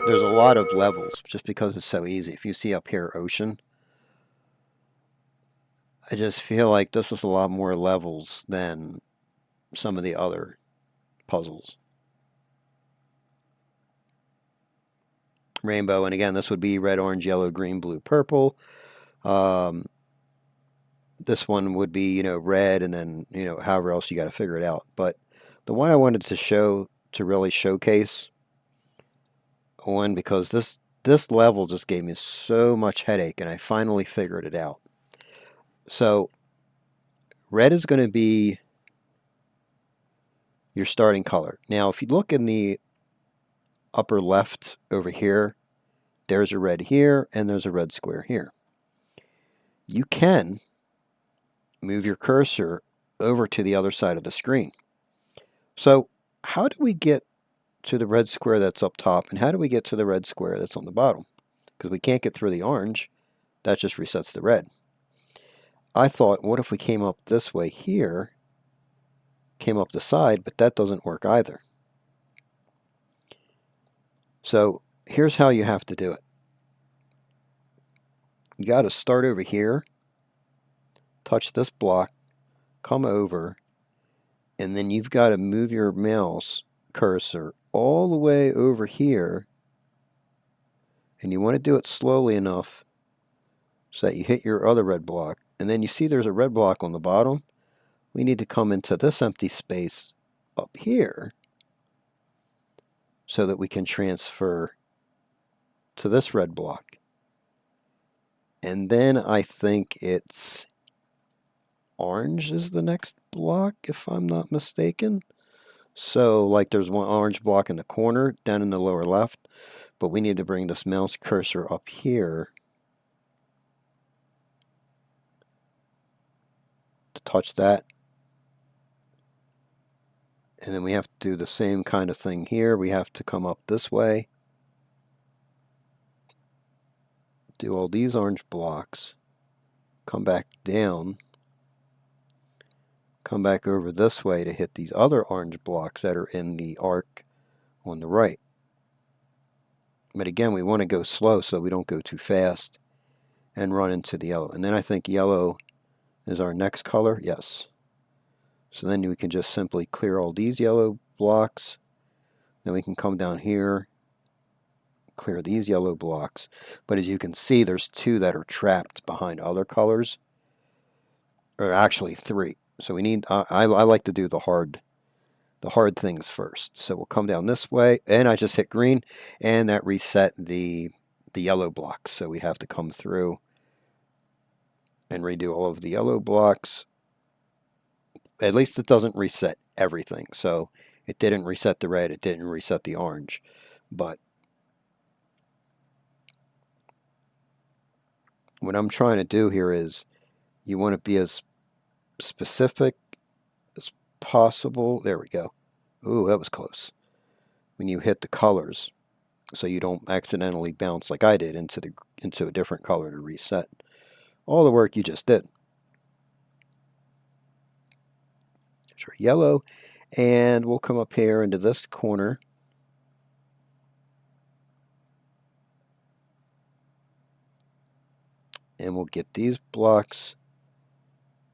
there's a lot of levels just because it's so easy. If you see up here ocean, I just feel like this is a lot more levels than some of the other puzzles. Rainbow, and again, this would be red, orange, yellow, green, blue, purple. This one would be, red, and then, however else you got to figure it out. But the one I wanted to really showcase one, because this level just gave me so much headache, and I finally figured it out. So red is going to be your starting color. Now, if you look in the upper left over here, there's a red here, and there's a red square here. You can move your cursor over to the other side of the screen. So how do we get to the red square that's up top, and how do we get to the red square that's on the bottom? Because we can't get through the orange. That just resets the red. I thought, what if we came up this way here, came up the side, but that doesn't work either. So here's how you have to do it. You got to start over here, touch this block, come over, and then you've got to move your mouse cursor all the way over here, and you want to do it slowly enough so that you hit your other red block, and then you see there's a red block on the bottom. We need to come into this empty space up here so that we can transfer to this red block. And then I think it's orange is the next block, if I'm not mistaken. So like there's one orange block in the corner down in the lower left, but we need to bring this mouse cursor up here to touch that. And then we have to do the same kind of thing here. We have to come up this way, do all these orange blocks, come back down, come back over this way to hit these other orange blocks that are in the arc on the right. But again, we want to go slow so we don't go too fast and run into the yellow. And then I think yellow is our next color. Yes. So then we can just simply clear all these yellow blocks. Then we can come down here, clear these yellow blocks. But as you can see, there's two that are trapped behind other colors, or actually three. So we need, I like to do the hard things first. So we'll come down this way, and I just hit green, and that reset the yellow blocks. So we'd have to come through and redo all of the yellow blocks. At least it doesn't reset everything. So it didn't reset the red, it didn't reset the orange. But what I'm trying to do here is you want to be as specific as possible. There we go. Ooh, that was close. When you hit the colors. so you don't accidentally bounce like I did into a different color to reset all the work you just did. Sure, yellow, and we'll come up here into this corner. And we'll get these blocks.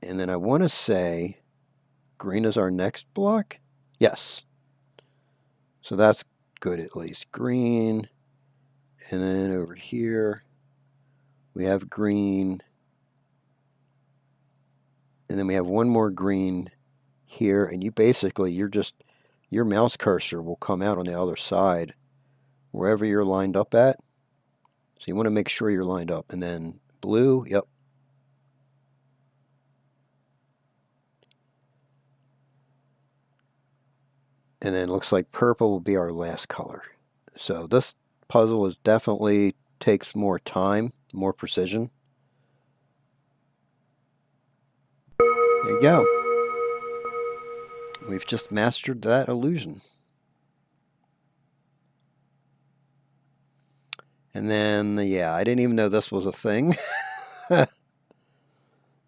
And then I want to say green is our next block. Yes. So that's good at least. Green. And then over here we have green. And then we have one more green here. And you basically, your mouse cursor will come out on the other side wherever you're lined up at. So you want to make sure you're lined up. And then blue, yep. And then looks like purple will be our last color. So this puzzle is definitely takes more time, more precision. There you go. We've just mastered that illusion. And then, yeah, I didn't even know this was a thing.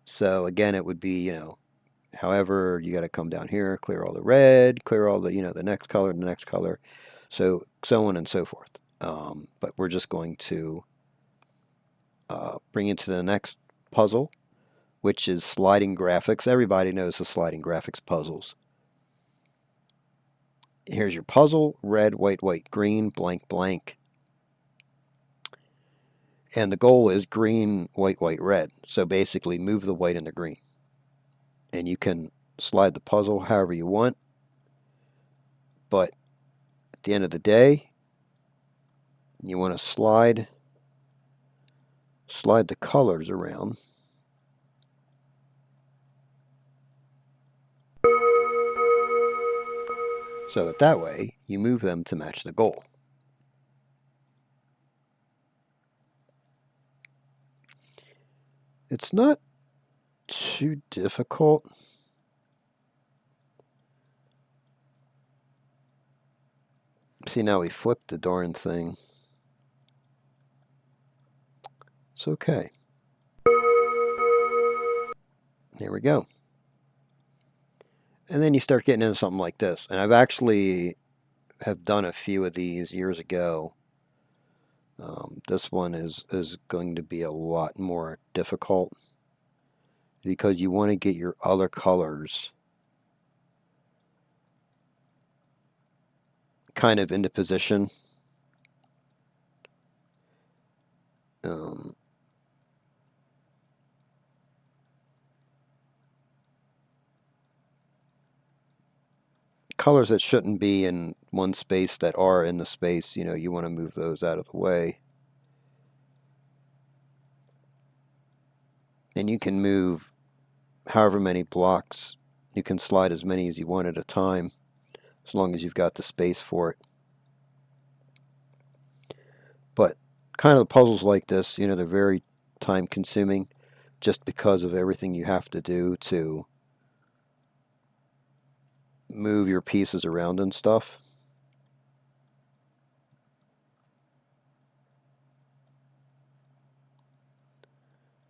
So again, it would be, however, you got to come down here, clear all the red, clear all the, the next color, the next color, so on and so forth. But we're just going to bring it to the next puzzle, which is sliding graphics. Everybody knows the sliding graphics puzzles. Here's your puzzle: red, white, white, green, blank, blank. And the goal is green, white, white, red. So basically move the white and the green. And you can slide the puzzle however you want. But at the end of the day, you want to slide the colors around. So that way you move them to match the goal. It's not too difficult. See, now we flipped the darn thing. It's okay. There we go. And then you start getting into something like this. And I've actually have done a few of these years ago. This one is going to be a lot more difficult because you want to get your other colors kind of into position. Colors that shouldn't be in one space that are in the space, you want to move those out of the way. And you can move however many blocks. You can slide as many as you want at a time, as long as you've got the space for it. But kind of puzzles like this, they're very time consuming just because of everything you have to do to move your pieces around and stuff.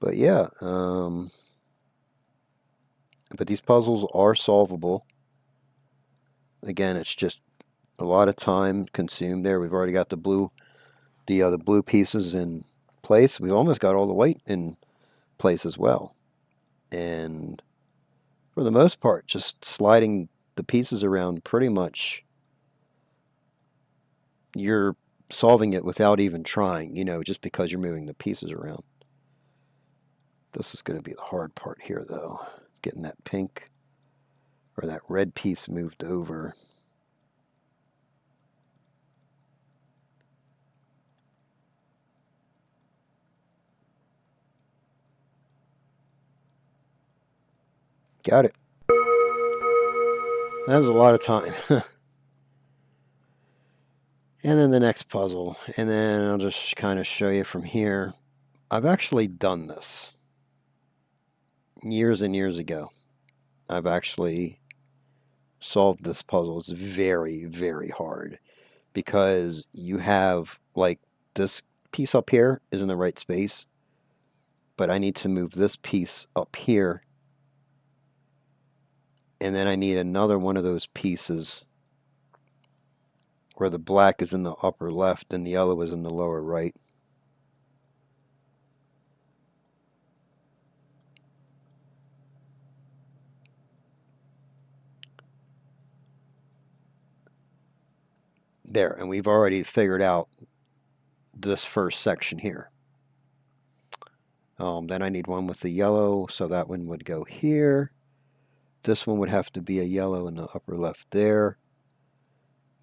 But yeah, but these puzzles are solvable. Again, it's just a lot of time consumed there. We've already got the blue pieces in place. We've almost got all the white in place as well. And for the most part, just sliding the pieces around, pretty much you're solving it without even trying, just because you're moving the pieces around. This is going to be the hard part here, though. Getting that pink or that red piece moved over. Got it. That was a lot of time. And then the next puzzle. And then I'll just kind of show you from here. I've actually done this years and years ago. I've actually solved this puzzle. It's very, very hard because you have, like, this piece up here is in the right space, but I need to move this piece up here, and then I need another one of those pieces where the black is in the upper left and the yellow is in the lower right. There, and we've already figured out this first section here. Then I need one with the yellow, so that one would go here. This one would have to be a yellow in the upper left there.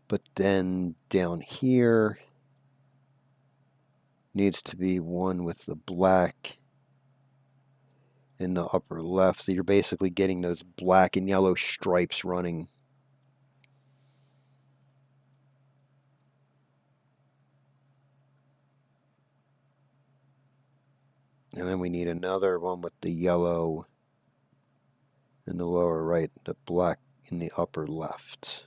But then down here needs to be one with the black in the upper left. So you're basically getting those black and yellow stripes running. And then we need another one with the yellow in the lower right, the black in the upper left.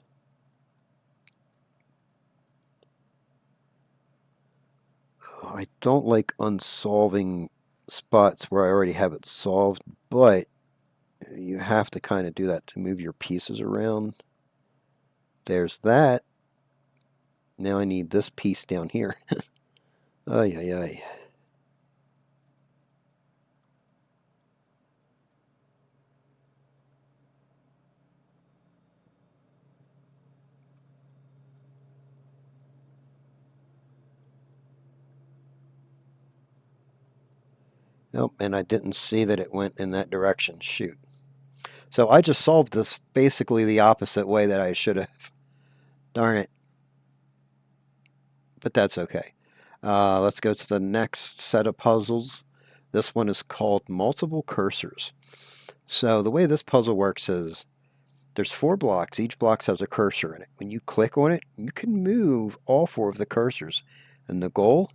I don't like unsolving spots where I already have it solved, but you have to kind of do that to move your pieces around. There's that. Now I need this piece down here. Ay, ay, ay. Nope, and I didn't see that it went in that direction. Shoot. So I just solved this basically the opposite way that I should have. Darn it. But that's okay. Let's go to the next set of puzzles. This one is called multiple cursors. So the way this puzzle works is there's 4 blocks. Each block has a cursor in it. When you click on it, you can move all 4 of the cursors. And the goal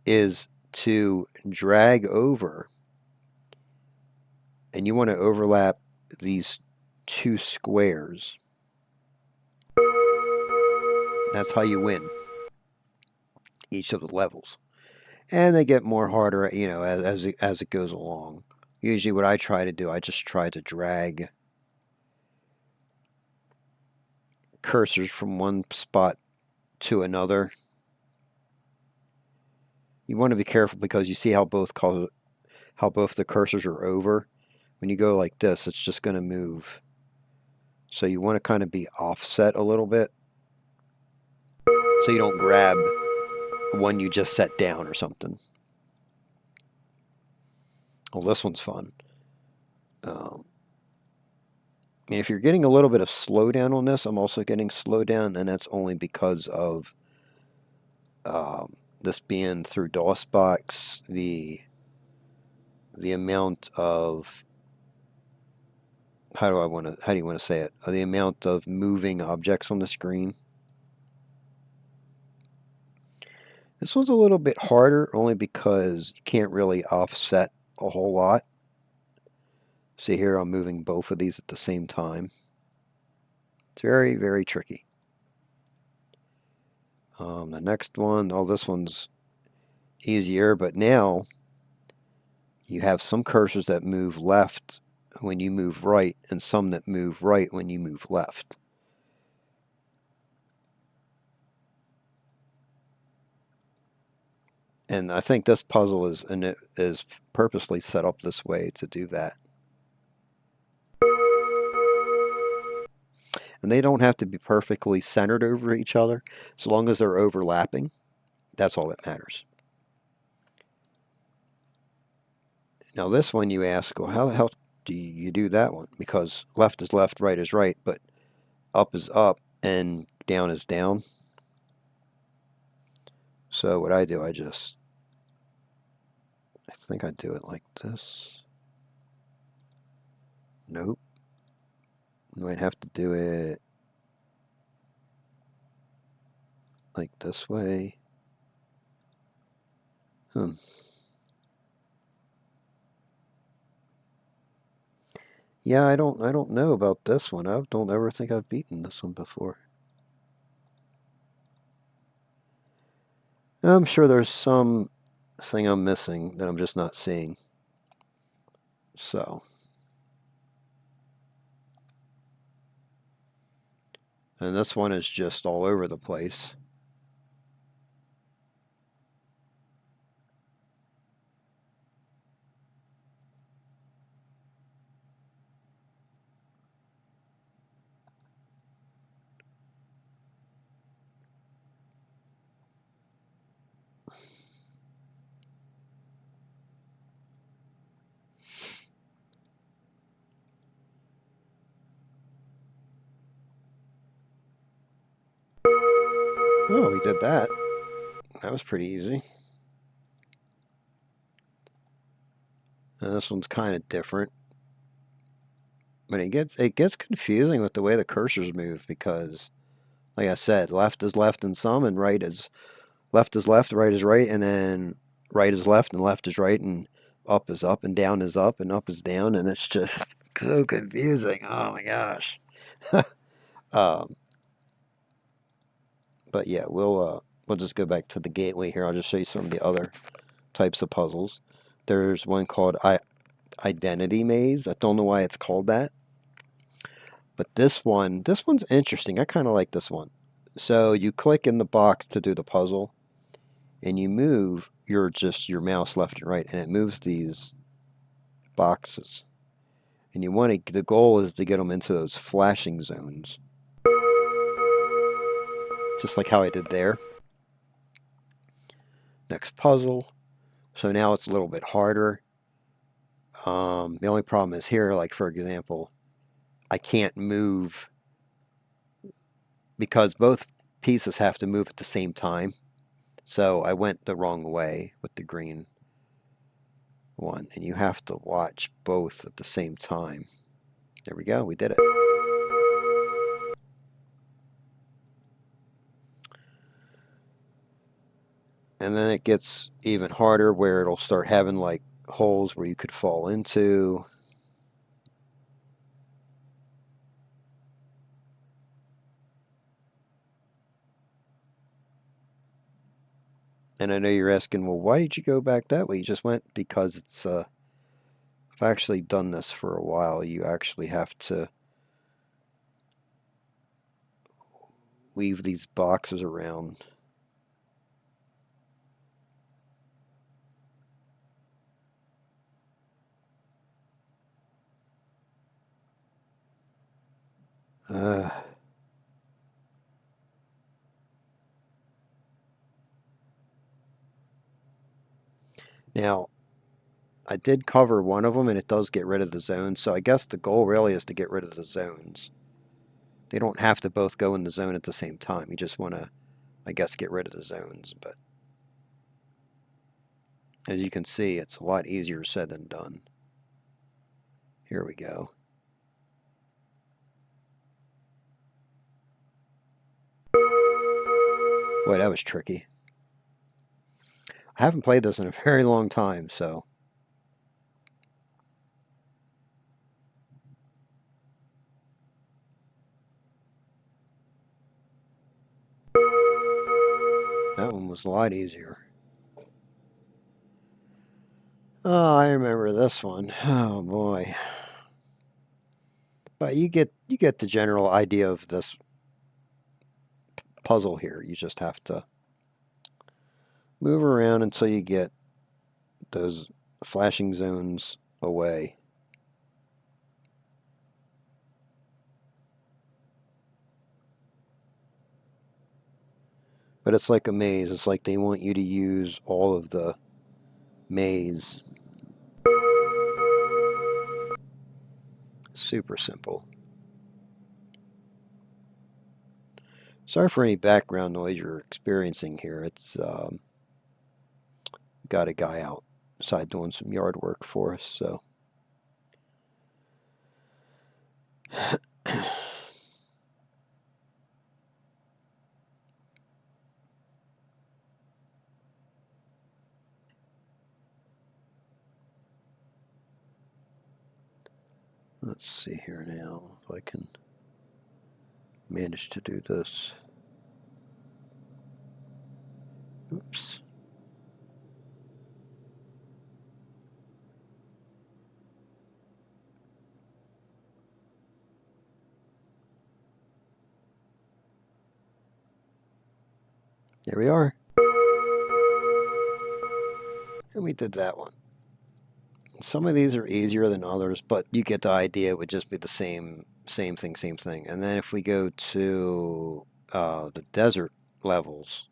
is to drag over, and you want to overlap these 2 squares. That's how you win each of the levels. And they get more harder, you know, as it goes along. Usually what I try to do, I just try to drag cursors from one spot to another. You want to be careful because you see how both the cursors are over. When you go like this, it's just going to move. So you want to kind of be offset a little bit, so you don't grab one you just set down or something. Well, this one's fun. And if you're getting a little bit of slowdown on this, I'm also getting slowdown, and that's only because of this being through DOSBox, the amount of how do you want to say it? The amount of moving objects on the screen. This one's a little bit harder only because you can't really offset a whole lot. See here, I'm moving both of these at the same time. It's very, very tricky. The next one, this one's easier, but now you have some cursors that move left when you move right, and some that move right when you move left. And I think this puzzle is purposely set up this way to do that. And they don't have to be perfectly centered over each other. As long as they're overlapping, that's all that matters. Now this one you ask, well, how the hell do you do that one? Because left is left, right is right, but up is up and down is down. So what I do, I think I do it like this. Nope. You might have to do it like this way. Yeah, I don't know about this one. I don't ever think I've beaten this one before. I'm sure there's some thing I'm missing that I'm just not seeing. So, and this one is just all over the place. Oh, we did that. That was pretty easy. And this one's kind of different. But it gets confusing with the way the cursors move because, like I said, left is left in some and right is left, right is right, and then right is left and left is right, and up is up and down is up and up is down, and it's just so confusing. Oh my gosh. um, but yeah, we'll just go back to the gateway here. I'll just show you some of the other types of puzzles. There's one called Identity Maze. I don't know why it's called that. But this one's interesting. I kind of like this one. So you click in the box to do the puzzle, and you move your mouse left and right, and it moves these boxes. And the goal is to get them into those flashing zones, just like how I did there. Next puzzle. So now it's a little bit harder. The only problem is here, like for example, I can't move because both pieces have to move at the same time. So I went the wrong way with the green one, and you have to watch both at the same time. There we go, we did it. And then it gets even harder where it'll start having like holes where you could fall into. And I know you're asking, well, why did you go back that way? You just went because it's, I've actually done this for a while. You actually have to weave these boxes around. Uh, Now, I did cover one of them, and it does get rid of the zones, so I guess the goal really is to get rid of the zones. They don't have to both go in the zone at the same time. You just want to, I guess, get rid of the zones. But as you can see, it's a lot easier said than done. Here we go. Boy, that was tricky. I haven't played this in a very long time, so. That one was a lot easier. Oh, I remember this one. Oh boy. But you get the general idea of this puzzle here. You just have to move around until you get those flashing zones away. But it's like a maze. It's like they want you to use all of the maze. Super simple. Sorry for any background noise you're experiencing here. It's got a guy outside doing some yard work for us, so. Let's see here now if I can manage to do this. Oops. There we are. And we did that one. Some of these are easier than others, but you get the idea. It would just be the same thing. And then if we go to the desert levels,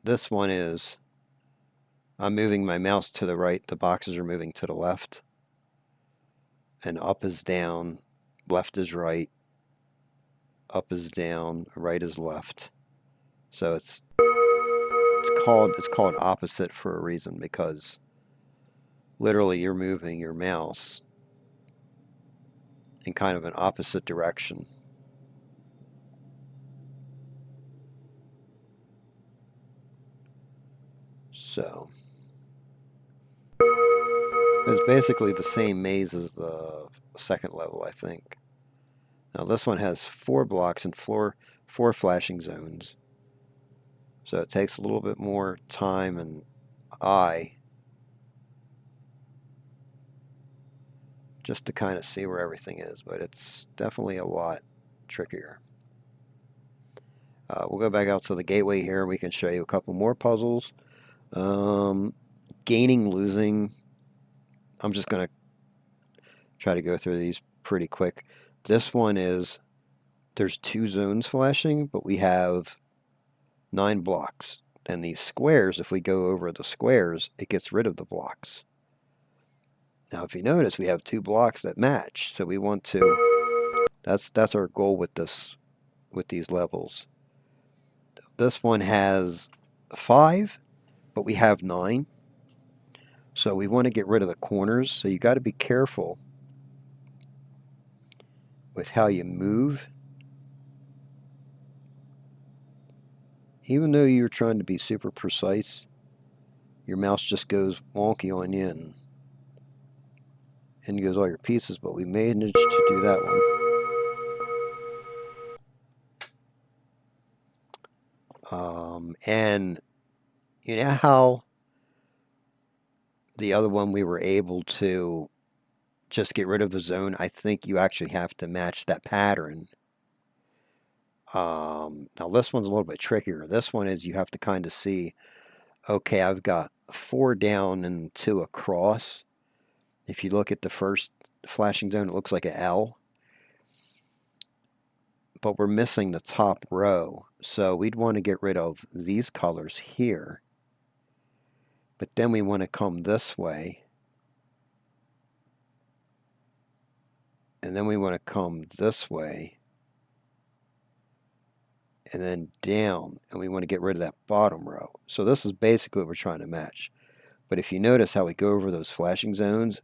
this one is, I'm moving my mouse to the right, the boxes are moving to the left, and up is down, left is right, up is down, right is left. So it's called opposite for a reason, because literally you're moving your mouse in kind of an opposite direction. So it's basically the same maze as the second level, I think. Now this one has 4 blocks and 4 flashing zones. So it takes a little bit more time and eye just to kind of see where everything is, but it's definitely a lot trickier. We'll go back out to the gateway here. We can show you a couple more puzzles. Gaining, losing. I'm just going to try to go through these pretty quick. This one is, there's 2 zones flashing, but we have 9 blocks. And these squares, if we go over the squares, it gets rid of the blocks. Now, if you notice, we have 2 blocks that match, so we want to. That's our goal with these levels. This one has 5, but we have 9. So we want to get rid of the corners. So you got to be careful with how you move. Even though you're trying to be super precise, your mouse just goes wonky on you and goes all your pieces, but we managed to do that one. And you know how the other one we were able to just get rid of a zone? I think you actually have to match that pattern. Now this one's a little bit trickier. This one is you have to kind of see, okay, I've got 4 down and 2 across. If you look at the first flashing zone, it looks like an L. But we're missing the top row. So we'd want to get rid of these colors here. But then we want to come this way. And then we want to come this way. And then down. And we want to get rid of that bottom row. So this is basically what we're trying to match. But if you notice how we go over those flashing zones,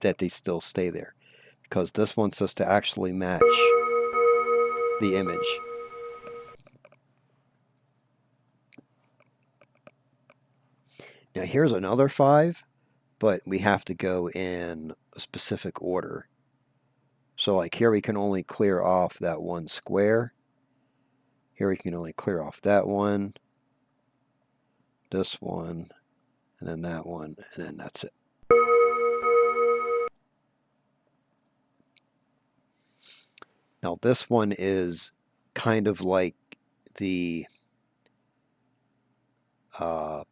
that they still stay there. Because this wants us to actually match the image. Now here's another 5, but we have to go in a specific order. So like here we can only clear off that 1 square. Here we can only clear off that one, this one, and then that one, and then that's it. Now this one is kind of like the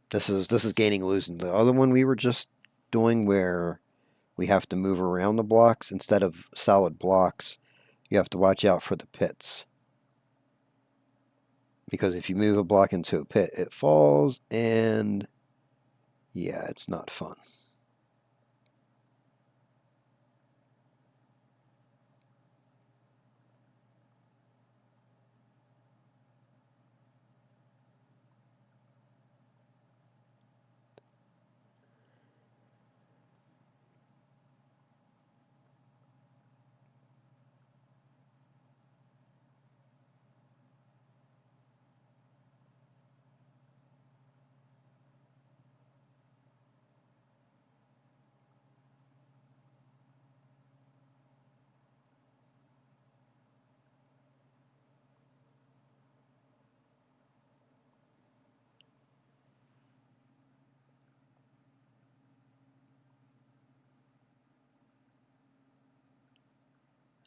this is gaining, losing. The other one we were just doing where we have to move around the blocks instead of solid blocks. You have to watch out for the pits. Because if you move a block into a pit, it falls, and yeah, it's not fun.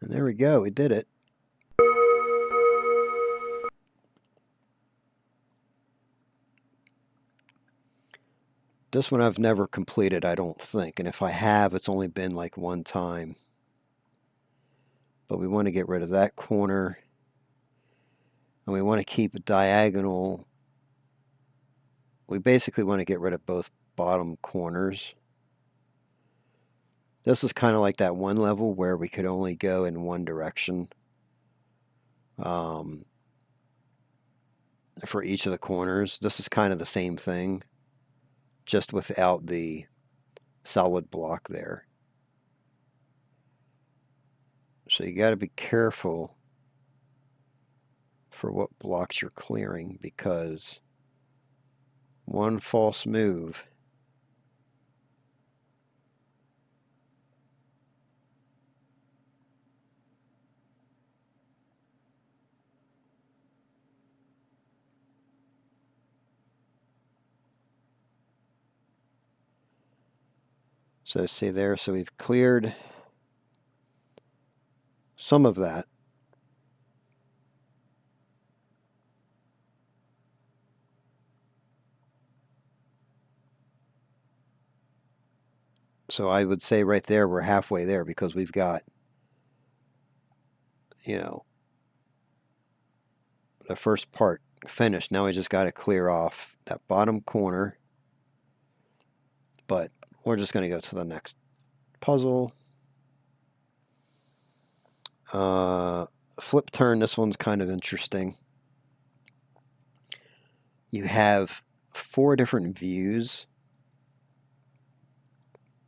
And there we go, we did it. This one I've never completed, I don't think. And if I have, it's only been like one time. But we want to get rid of that corner. And we want to keep a diagonal. We basically want to get rid of both bottom corners. This is kind of like that one level where we could only go in one direction for each of the corners. This is kind of the same thing, just without the solid block there. So you got to be careful for what blocks you're clearing, because one false move So see there, so we've cleared some of that. So I would say right there, we're halfway there, because we've got, you know, the first part finished. Now we just got to clear off that bottom corner. But we're just going to go to the next puzzle. Flip turn, this one's kind of interesting. You have 4 different views,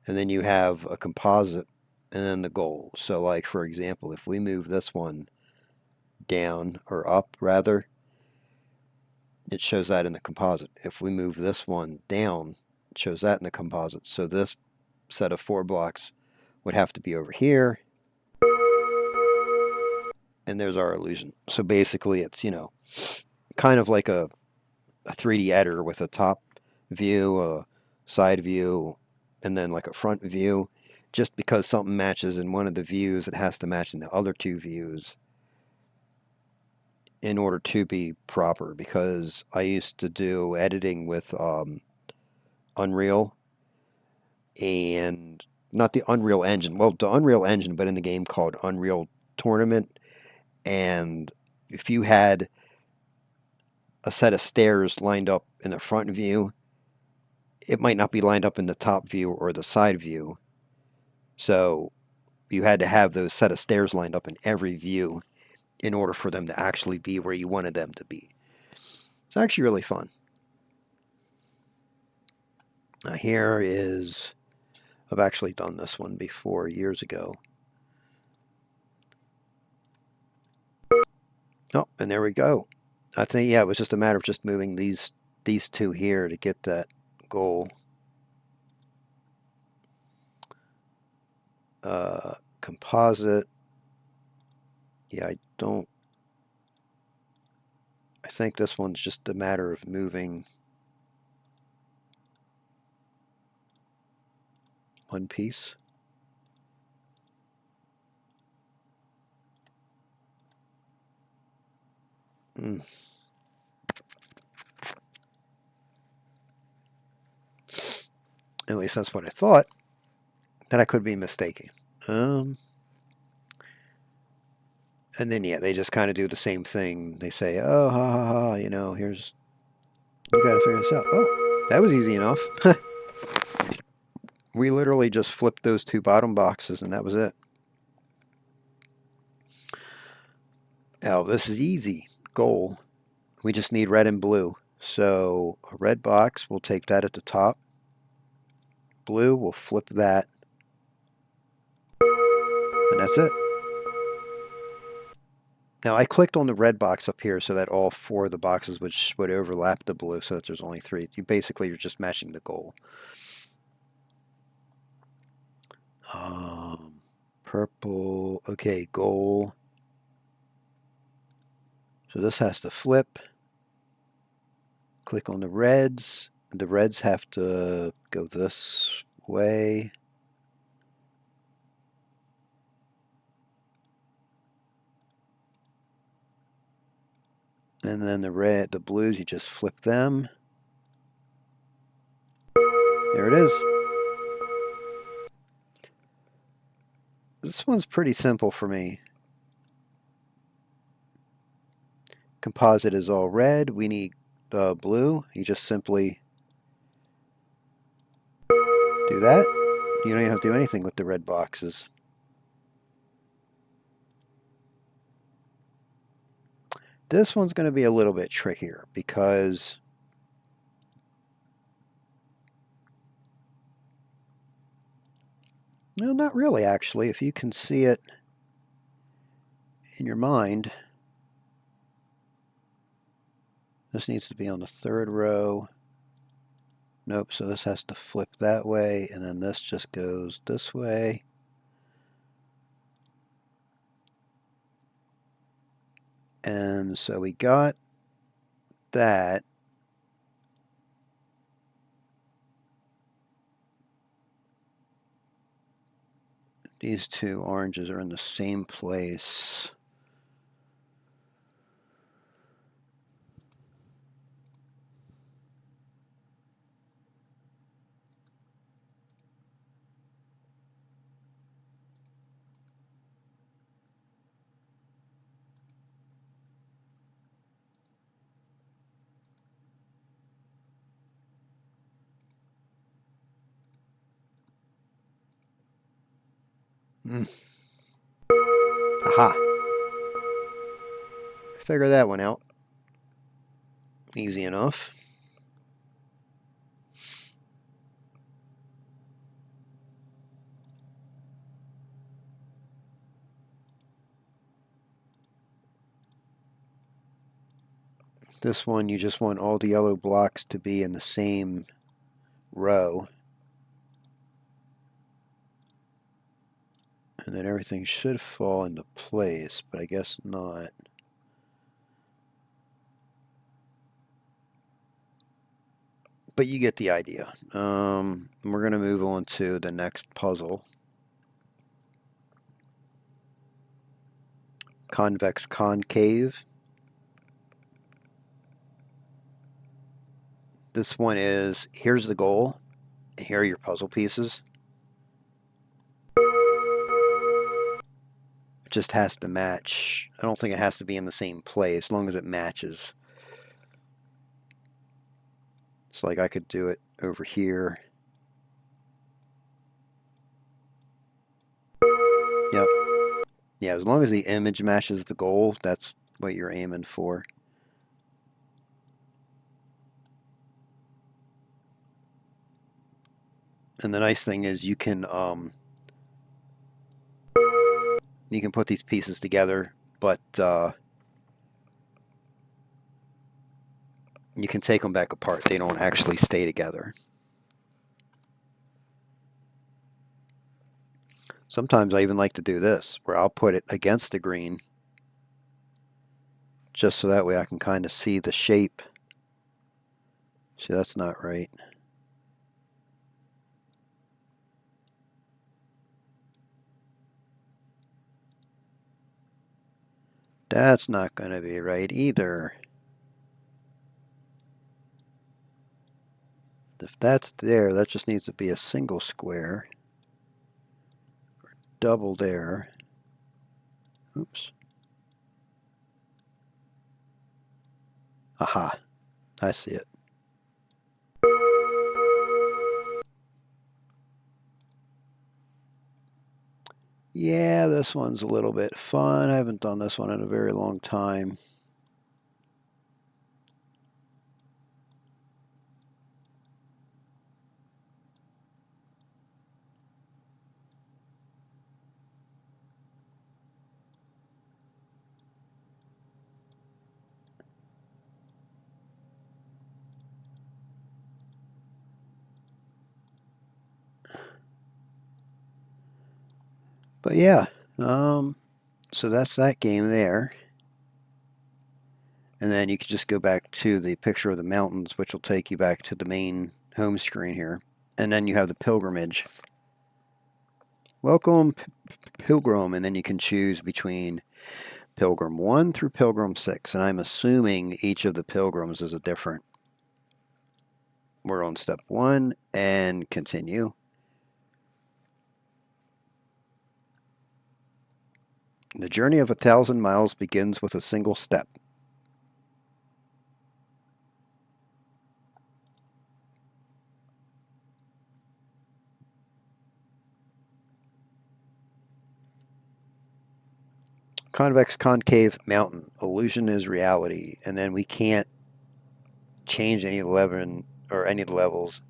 and then you have a composite, and then the goal. So like, for example, if we move this one down, or up rather, it shows that in the composite. If we move this one down, it shows that in the composite. So this set of 4 blocks would have to be over here, and there's our illusion. So basically it's, you know, kind of like a 3D editor with a top view, a side view, and then like a front view. Just because something matches in one of the views, it has to match in the other 2 views in order to be proper. Because I used to do editing with Unreal, and not the Unreal Engine, well, the Unreal Engine, but in the game called Unreal Tournament. And if you had a set of stairs lined up in the front view, it might not be lined up in the top view or the side view. So you had to have those set of stairs lined up in every view in order for them to actually be where you wanted them to be. It's actually really fun. Now here is, I've actually done this one before years ago. Oh, and there we go. I think, yeah, it was just a matter of just moving these 2 here to get that goal. Composite. Yeah, I think this one's just a matter of moving one piece. At least that's what I thought. That I could be mistaken. And then, yeah, they just kind of do the same thing. They say, oh, ha, ha, ha, you know, here's, you got to figure this out. Oh, that was easy enough. We literally just flipped those 2 bottom boxes, and that was it. Oh, this is easy. Goal. We just need red and blue. So a red box, we'll take that at the top. Blue, we'll flip that. And that's it. Now I clicked on the red box up here so that all 4 of the boxes would overlap the blue, so that there's only 3. You basically, you're just matching the goal. Purple. Okay, goal. So this has to flip. Click on the reds. The reds have to go this way. And then the blues, you just flip them. There it is. This one's pretty simple for me. Composite is all red. We need blue. You just simply do that. You don't even have to do anything with the red boxes. This one's going to be a little bit trickier because no, not really actually. If you can see it in your mind, this needs to be on the third row. Nope, so this has to flip that way, and then this just goes this way. And so we got that. These two oranges are in the same place. Aha. Figure that one out. Easy enough. This one, you just want all the yellow blocks to be in the same row. And then everything should fall into place, but I guess not. But you get the idea. We're going to move on to the next puzzle. Convex concave. This one is, here's the goal, and here are your puzzle pieces. It just has to match. I don't think it has to be in the same place, as long as it matches. It's like I could do it over here. Yep. Yeah, as long as the image matches the goal, that's what you're aiming for. And the nice thing is you can put these pieces together, but you can take them back apart. They don't actually stay together. Sometimes I even like to do this, where I'll put it against the green, just so that way I can kind of see the shape. See, that's not right. That's not going to be right either. If that's there, that just needs to be a single square. Or double there. Oops. Aha. I see it. Yeah, this one's a little bit fun. I haven't done this one in a very long time. But yeah, so that's that game there. And then you can just go back to the picture of the mountains, which will take you back to the main home screen here. And then you have the pilgrimage. Welcome, pilgrim, and then you can choose between Pilgrim 1 through Pilgrim 6, and I'm assuming each of the pilgrims is a different. We're on step 1 and continue. The journey of 1,000 miles begins with a single step. Convex concave mountain. Illusion is reality. And then we can't change any level or any levels.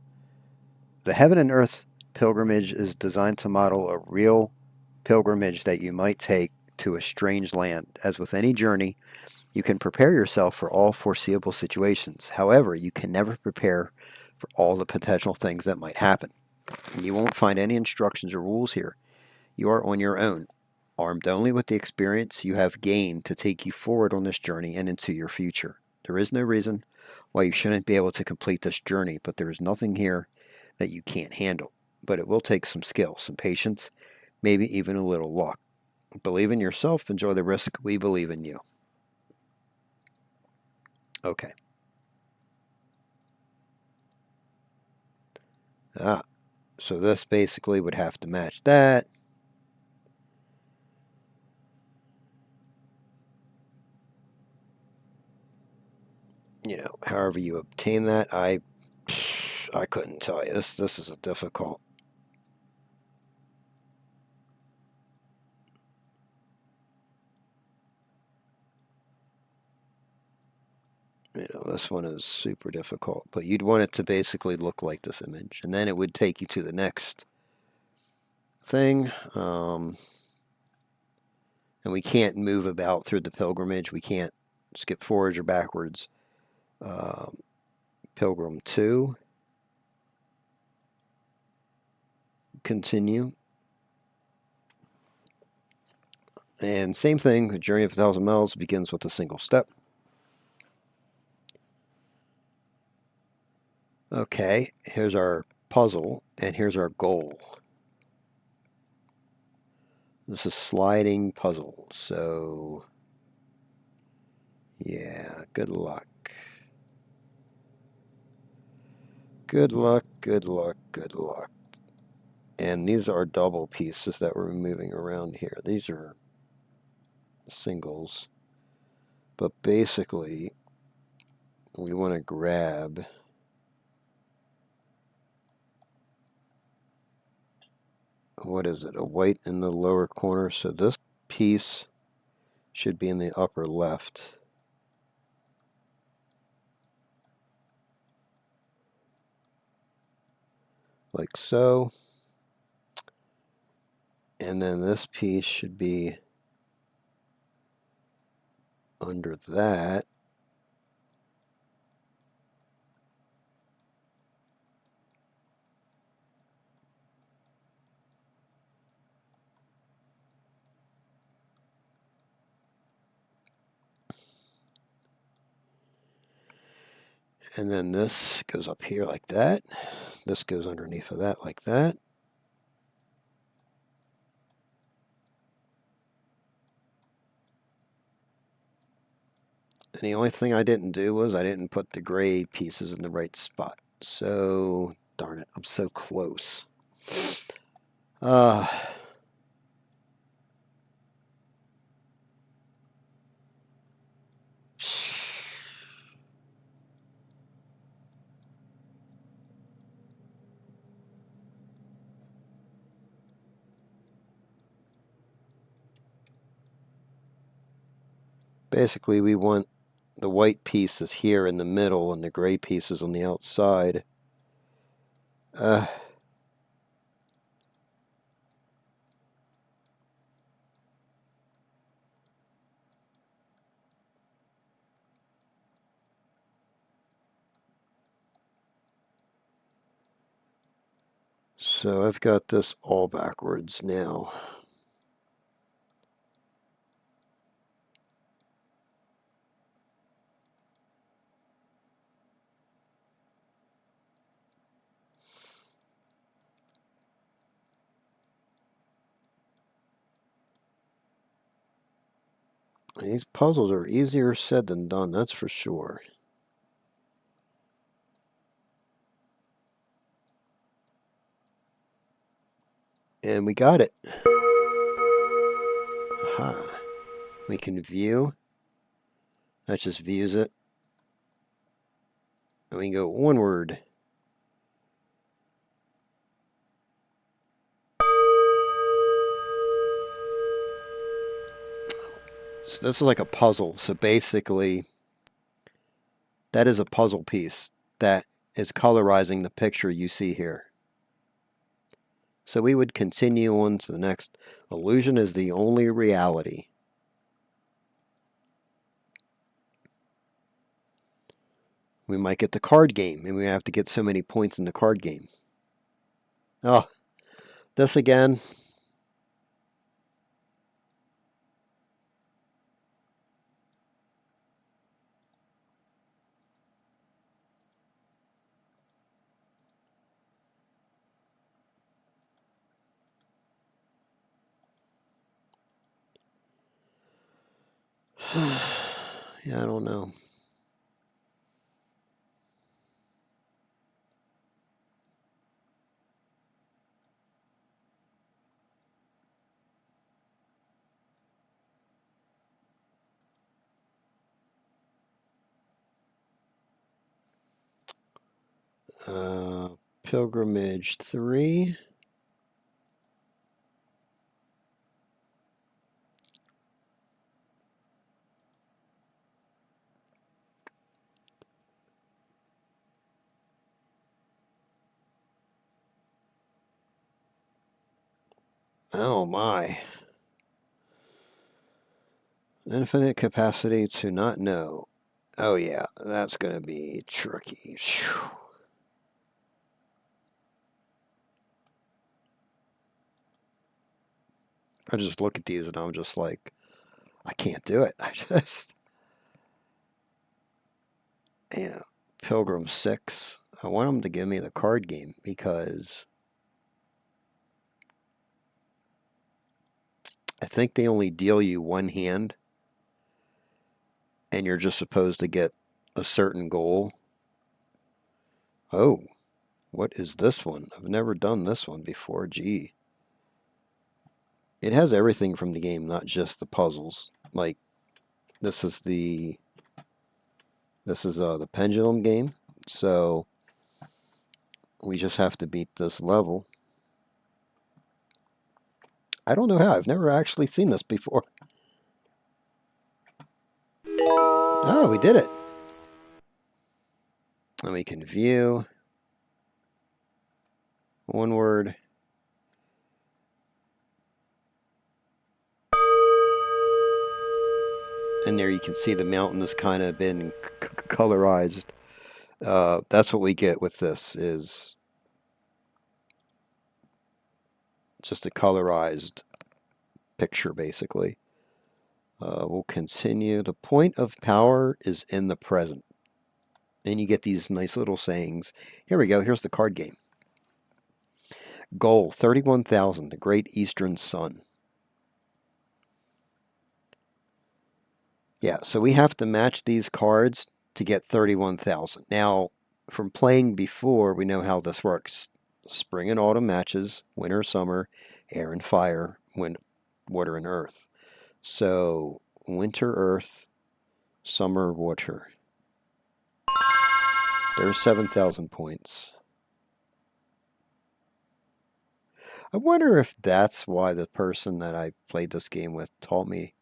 The heaven and earth pilgrimage is designed to model a real pilgrimage that you might take to a strange land. As with any journey, you can prepare yourself for all foreseeable situations. However, you can never prepare for all the potential things that might happen. And you won't find any instructions or rules here. You are on your own, armed only with the experience you have gained to take you forward on this journey and into your future. There is no reason why you shouldn't be able to complete this journey, but there is nothing here that you can't handle. But it will take some skill, some patience, maybe even a little luck. Believe in yourself, enjoy the risk, we believe in you. Okay. So this basically would have to match that. However you obtain that, I couldn't tell you. This is a difficult. This one is super difficult, but you'd want it to basically look like this image, and then it would take you to the next thing. And we can't move about through the pilgrimage. We can't skip forwards or backwards. Pilgrim 2. Continue. And same thing, a journey of 1,000 miles begins with a single step. Okay, here's our puzzle, and here's our goal. This is sliding puzzle, so yeah, good luck. Good luck, good luck, good luck. And these are double pieces that we're moving around here. These are singles. But basically, we want to grab what is it? A white in the lower corner. So this piece should be in the upper left. Like so. And then this piece should be under that. And then this goes up here like that. This goes underneath of that like that. And the only thing I didn't do was I didn't put the gray pieces in the right spot. So, darn it, I'm so close. Basically, we want the white pieces here in the middle and the gray pieces on the outside. So I've got this all backwards now. These puzzles are easier said than done, that's for sure. And we got it. Aha. We can view. That just views it. And we can go onward. So this is like a puzzle. So basically, that is a puzzle piece that is colorizing the picture you see here. So we would continue on to the next. Illusion is the only reality. We might get the card game, and we have to get so many points in the card game. Oh, this again. Yeah, I don't know. Pilgrimage 3. Oh my. Infinite capacity to not know. Oh yeah, that's going to be tricky. Whew. I just look at these and I'm just like, I can't do it. I just, Pilgrim 6. I want them to give me the card game because I think they only deal you one hand and you're just supposed to get a certain goal. Oh, what is this one? I've never done this one before. Gee. It has everything from the game, not just the puzzles. Like, this is the pendulum game. So we just have to beat this level. I don't know how. I've never actually seen this before. Oh, we did it. And we can view. One word. And there you can see the mountain has kind of been colorized. That's what we get with this, is just a colorized picture, basically. We'll continue. The point of power is in the present. And you get these nice little sayings. Here we go. Here's the card game. Goal, 31,000, the Great Eastern Sun. Yeah, so we have to match these cards to get 31,000. Now, from playing before, we know how this works. Spring and autumn matches, winter, summer, air and fire, water and earth. So, winter, earth, summer, water. There's 7,000 points. I wonder if that's why the person that I played this game with taught me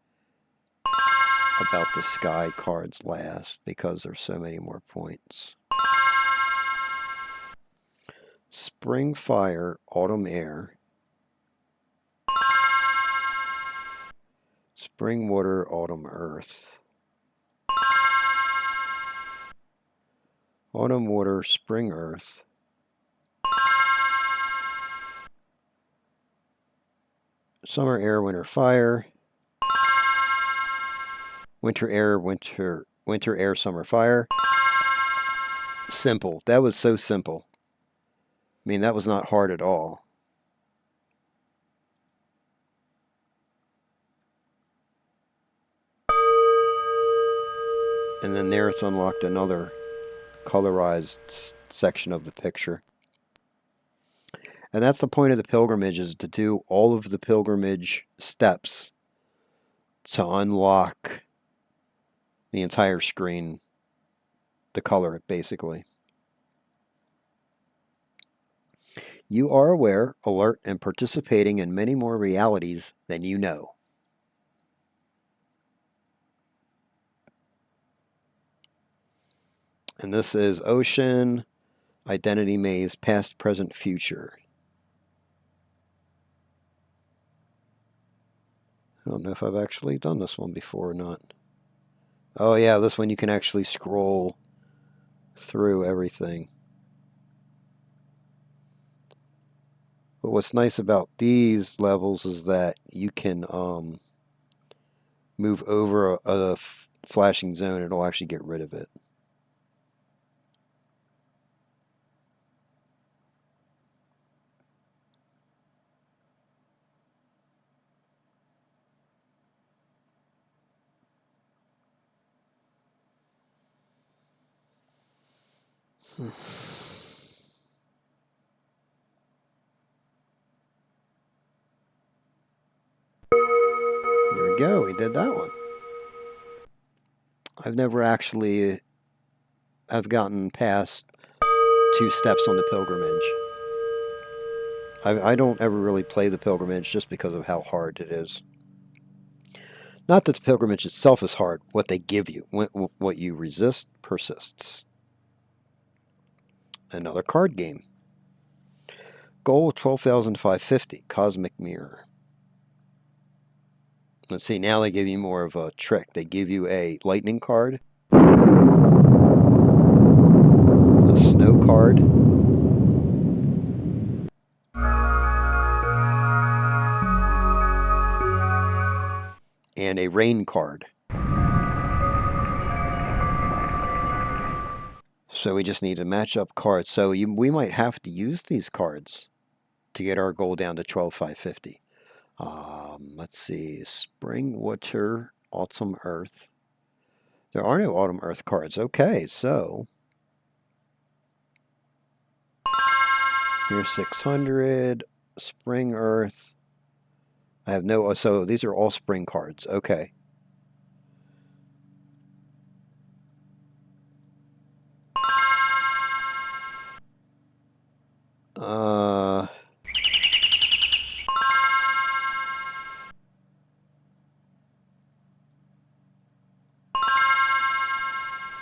about the sky cards last, because there's so many more points. Spring, fire, autumn, air. Spring, water, autumn, earth. Autumn, water, spring, earth. Summer, air, winter, fire. Winter, air, winter, air, summer, fire. Simple. That was so simple. I mean, that was not hard at all. And then there it's unlocked another colorized section of the picture. And that's the point of the pilgrimage, is to do all of the pilgrimage steps to unlock the entire screen, to color it, basically. You are aware, alert, and participating in many more realities than you know. And this is Ocean, Identity Maze, Past, Present, Future. I don't know if I've actually done this one before or not. Oh yeah, this one you can actually scroll through everything. But what's nice about these levels is that you can move over a flashing zone. It'll actually get rid of it. There we go, we did that one. I've never actually have gotten past 2 steps on the pilgrimage. I don't ever really play the pilgrimage just because of how hard it is. Not that the pilgrimage itself is hard, what they give you. What you resist persists. Another card game. Goal 12,550, Cosmic Mirror. Let's see, now they give you more of a trick. They give you a lightning card, a snow card, and a rain card. So we just need to match up cards. So we might have to use these cards to get our goal down to 12,550. Let's see, Spring, Water, Autumn, Earth. There are no Autumn, Earth cards. Okay, so here's 600, Spring, Earth. I have no, so these are all spring cards. Okay.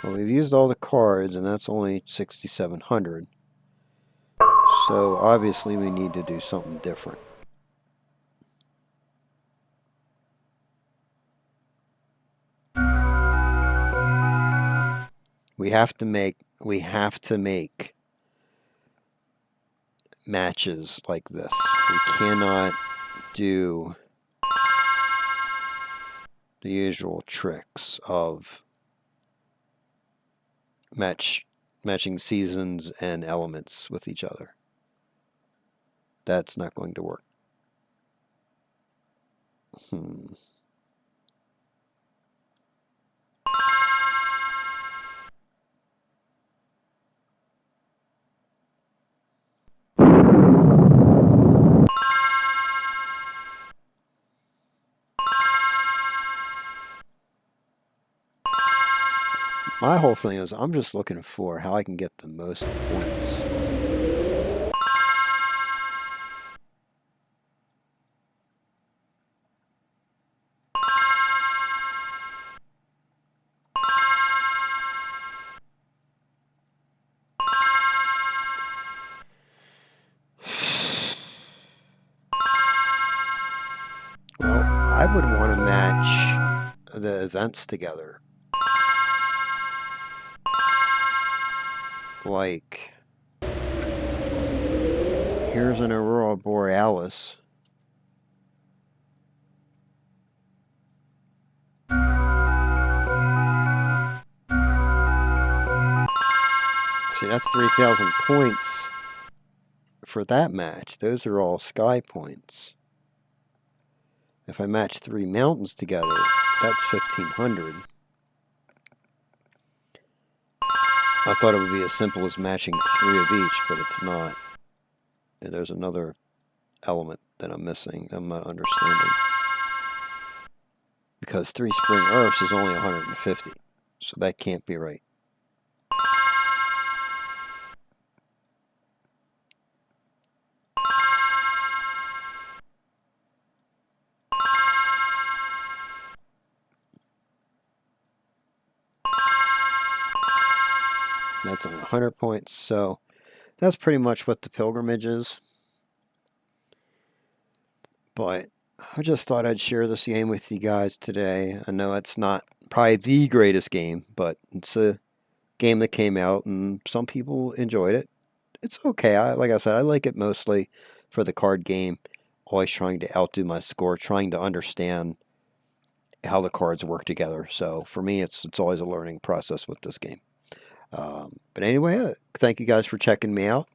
Well, we've used all the cards, and that's only 6,700. So obviously we need to do something different. We have to make matches like this. We cannot do the usual tricks of matching seasons and elements with each other. That's not going to work. My whole thing is I'm just looking for how I can get the most points. Well, I would want to match the events together. Like, here's an aurora borealis. See, that's 3,000 points for that match. Those are all sky points. If I match 3 mountains together, that's 1,500. I thought it would be as simple as matching 3 of each, but it's not. And there's another element that I'm missing. I'm not understanding. Because 3 spring earths is only 150. So that can't be right. That's 100 points. So that's pretty much what the pilgrimage is. But I just thought I'd share this game with you guys today. I know it's not probably the greatest game, but it's a game that came out and some people enjoyed it. It's okay. Like I said, I like it mostly for the card game. Always trying to outdo my score, trying to understand how the cards work together. So for me, it's always a learning process with this game. But anyway, thank you guys for checking me out.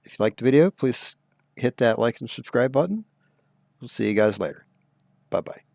If you liked the video, please hit that like and subscribe button. We'll see you guys later. Bye-bye.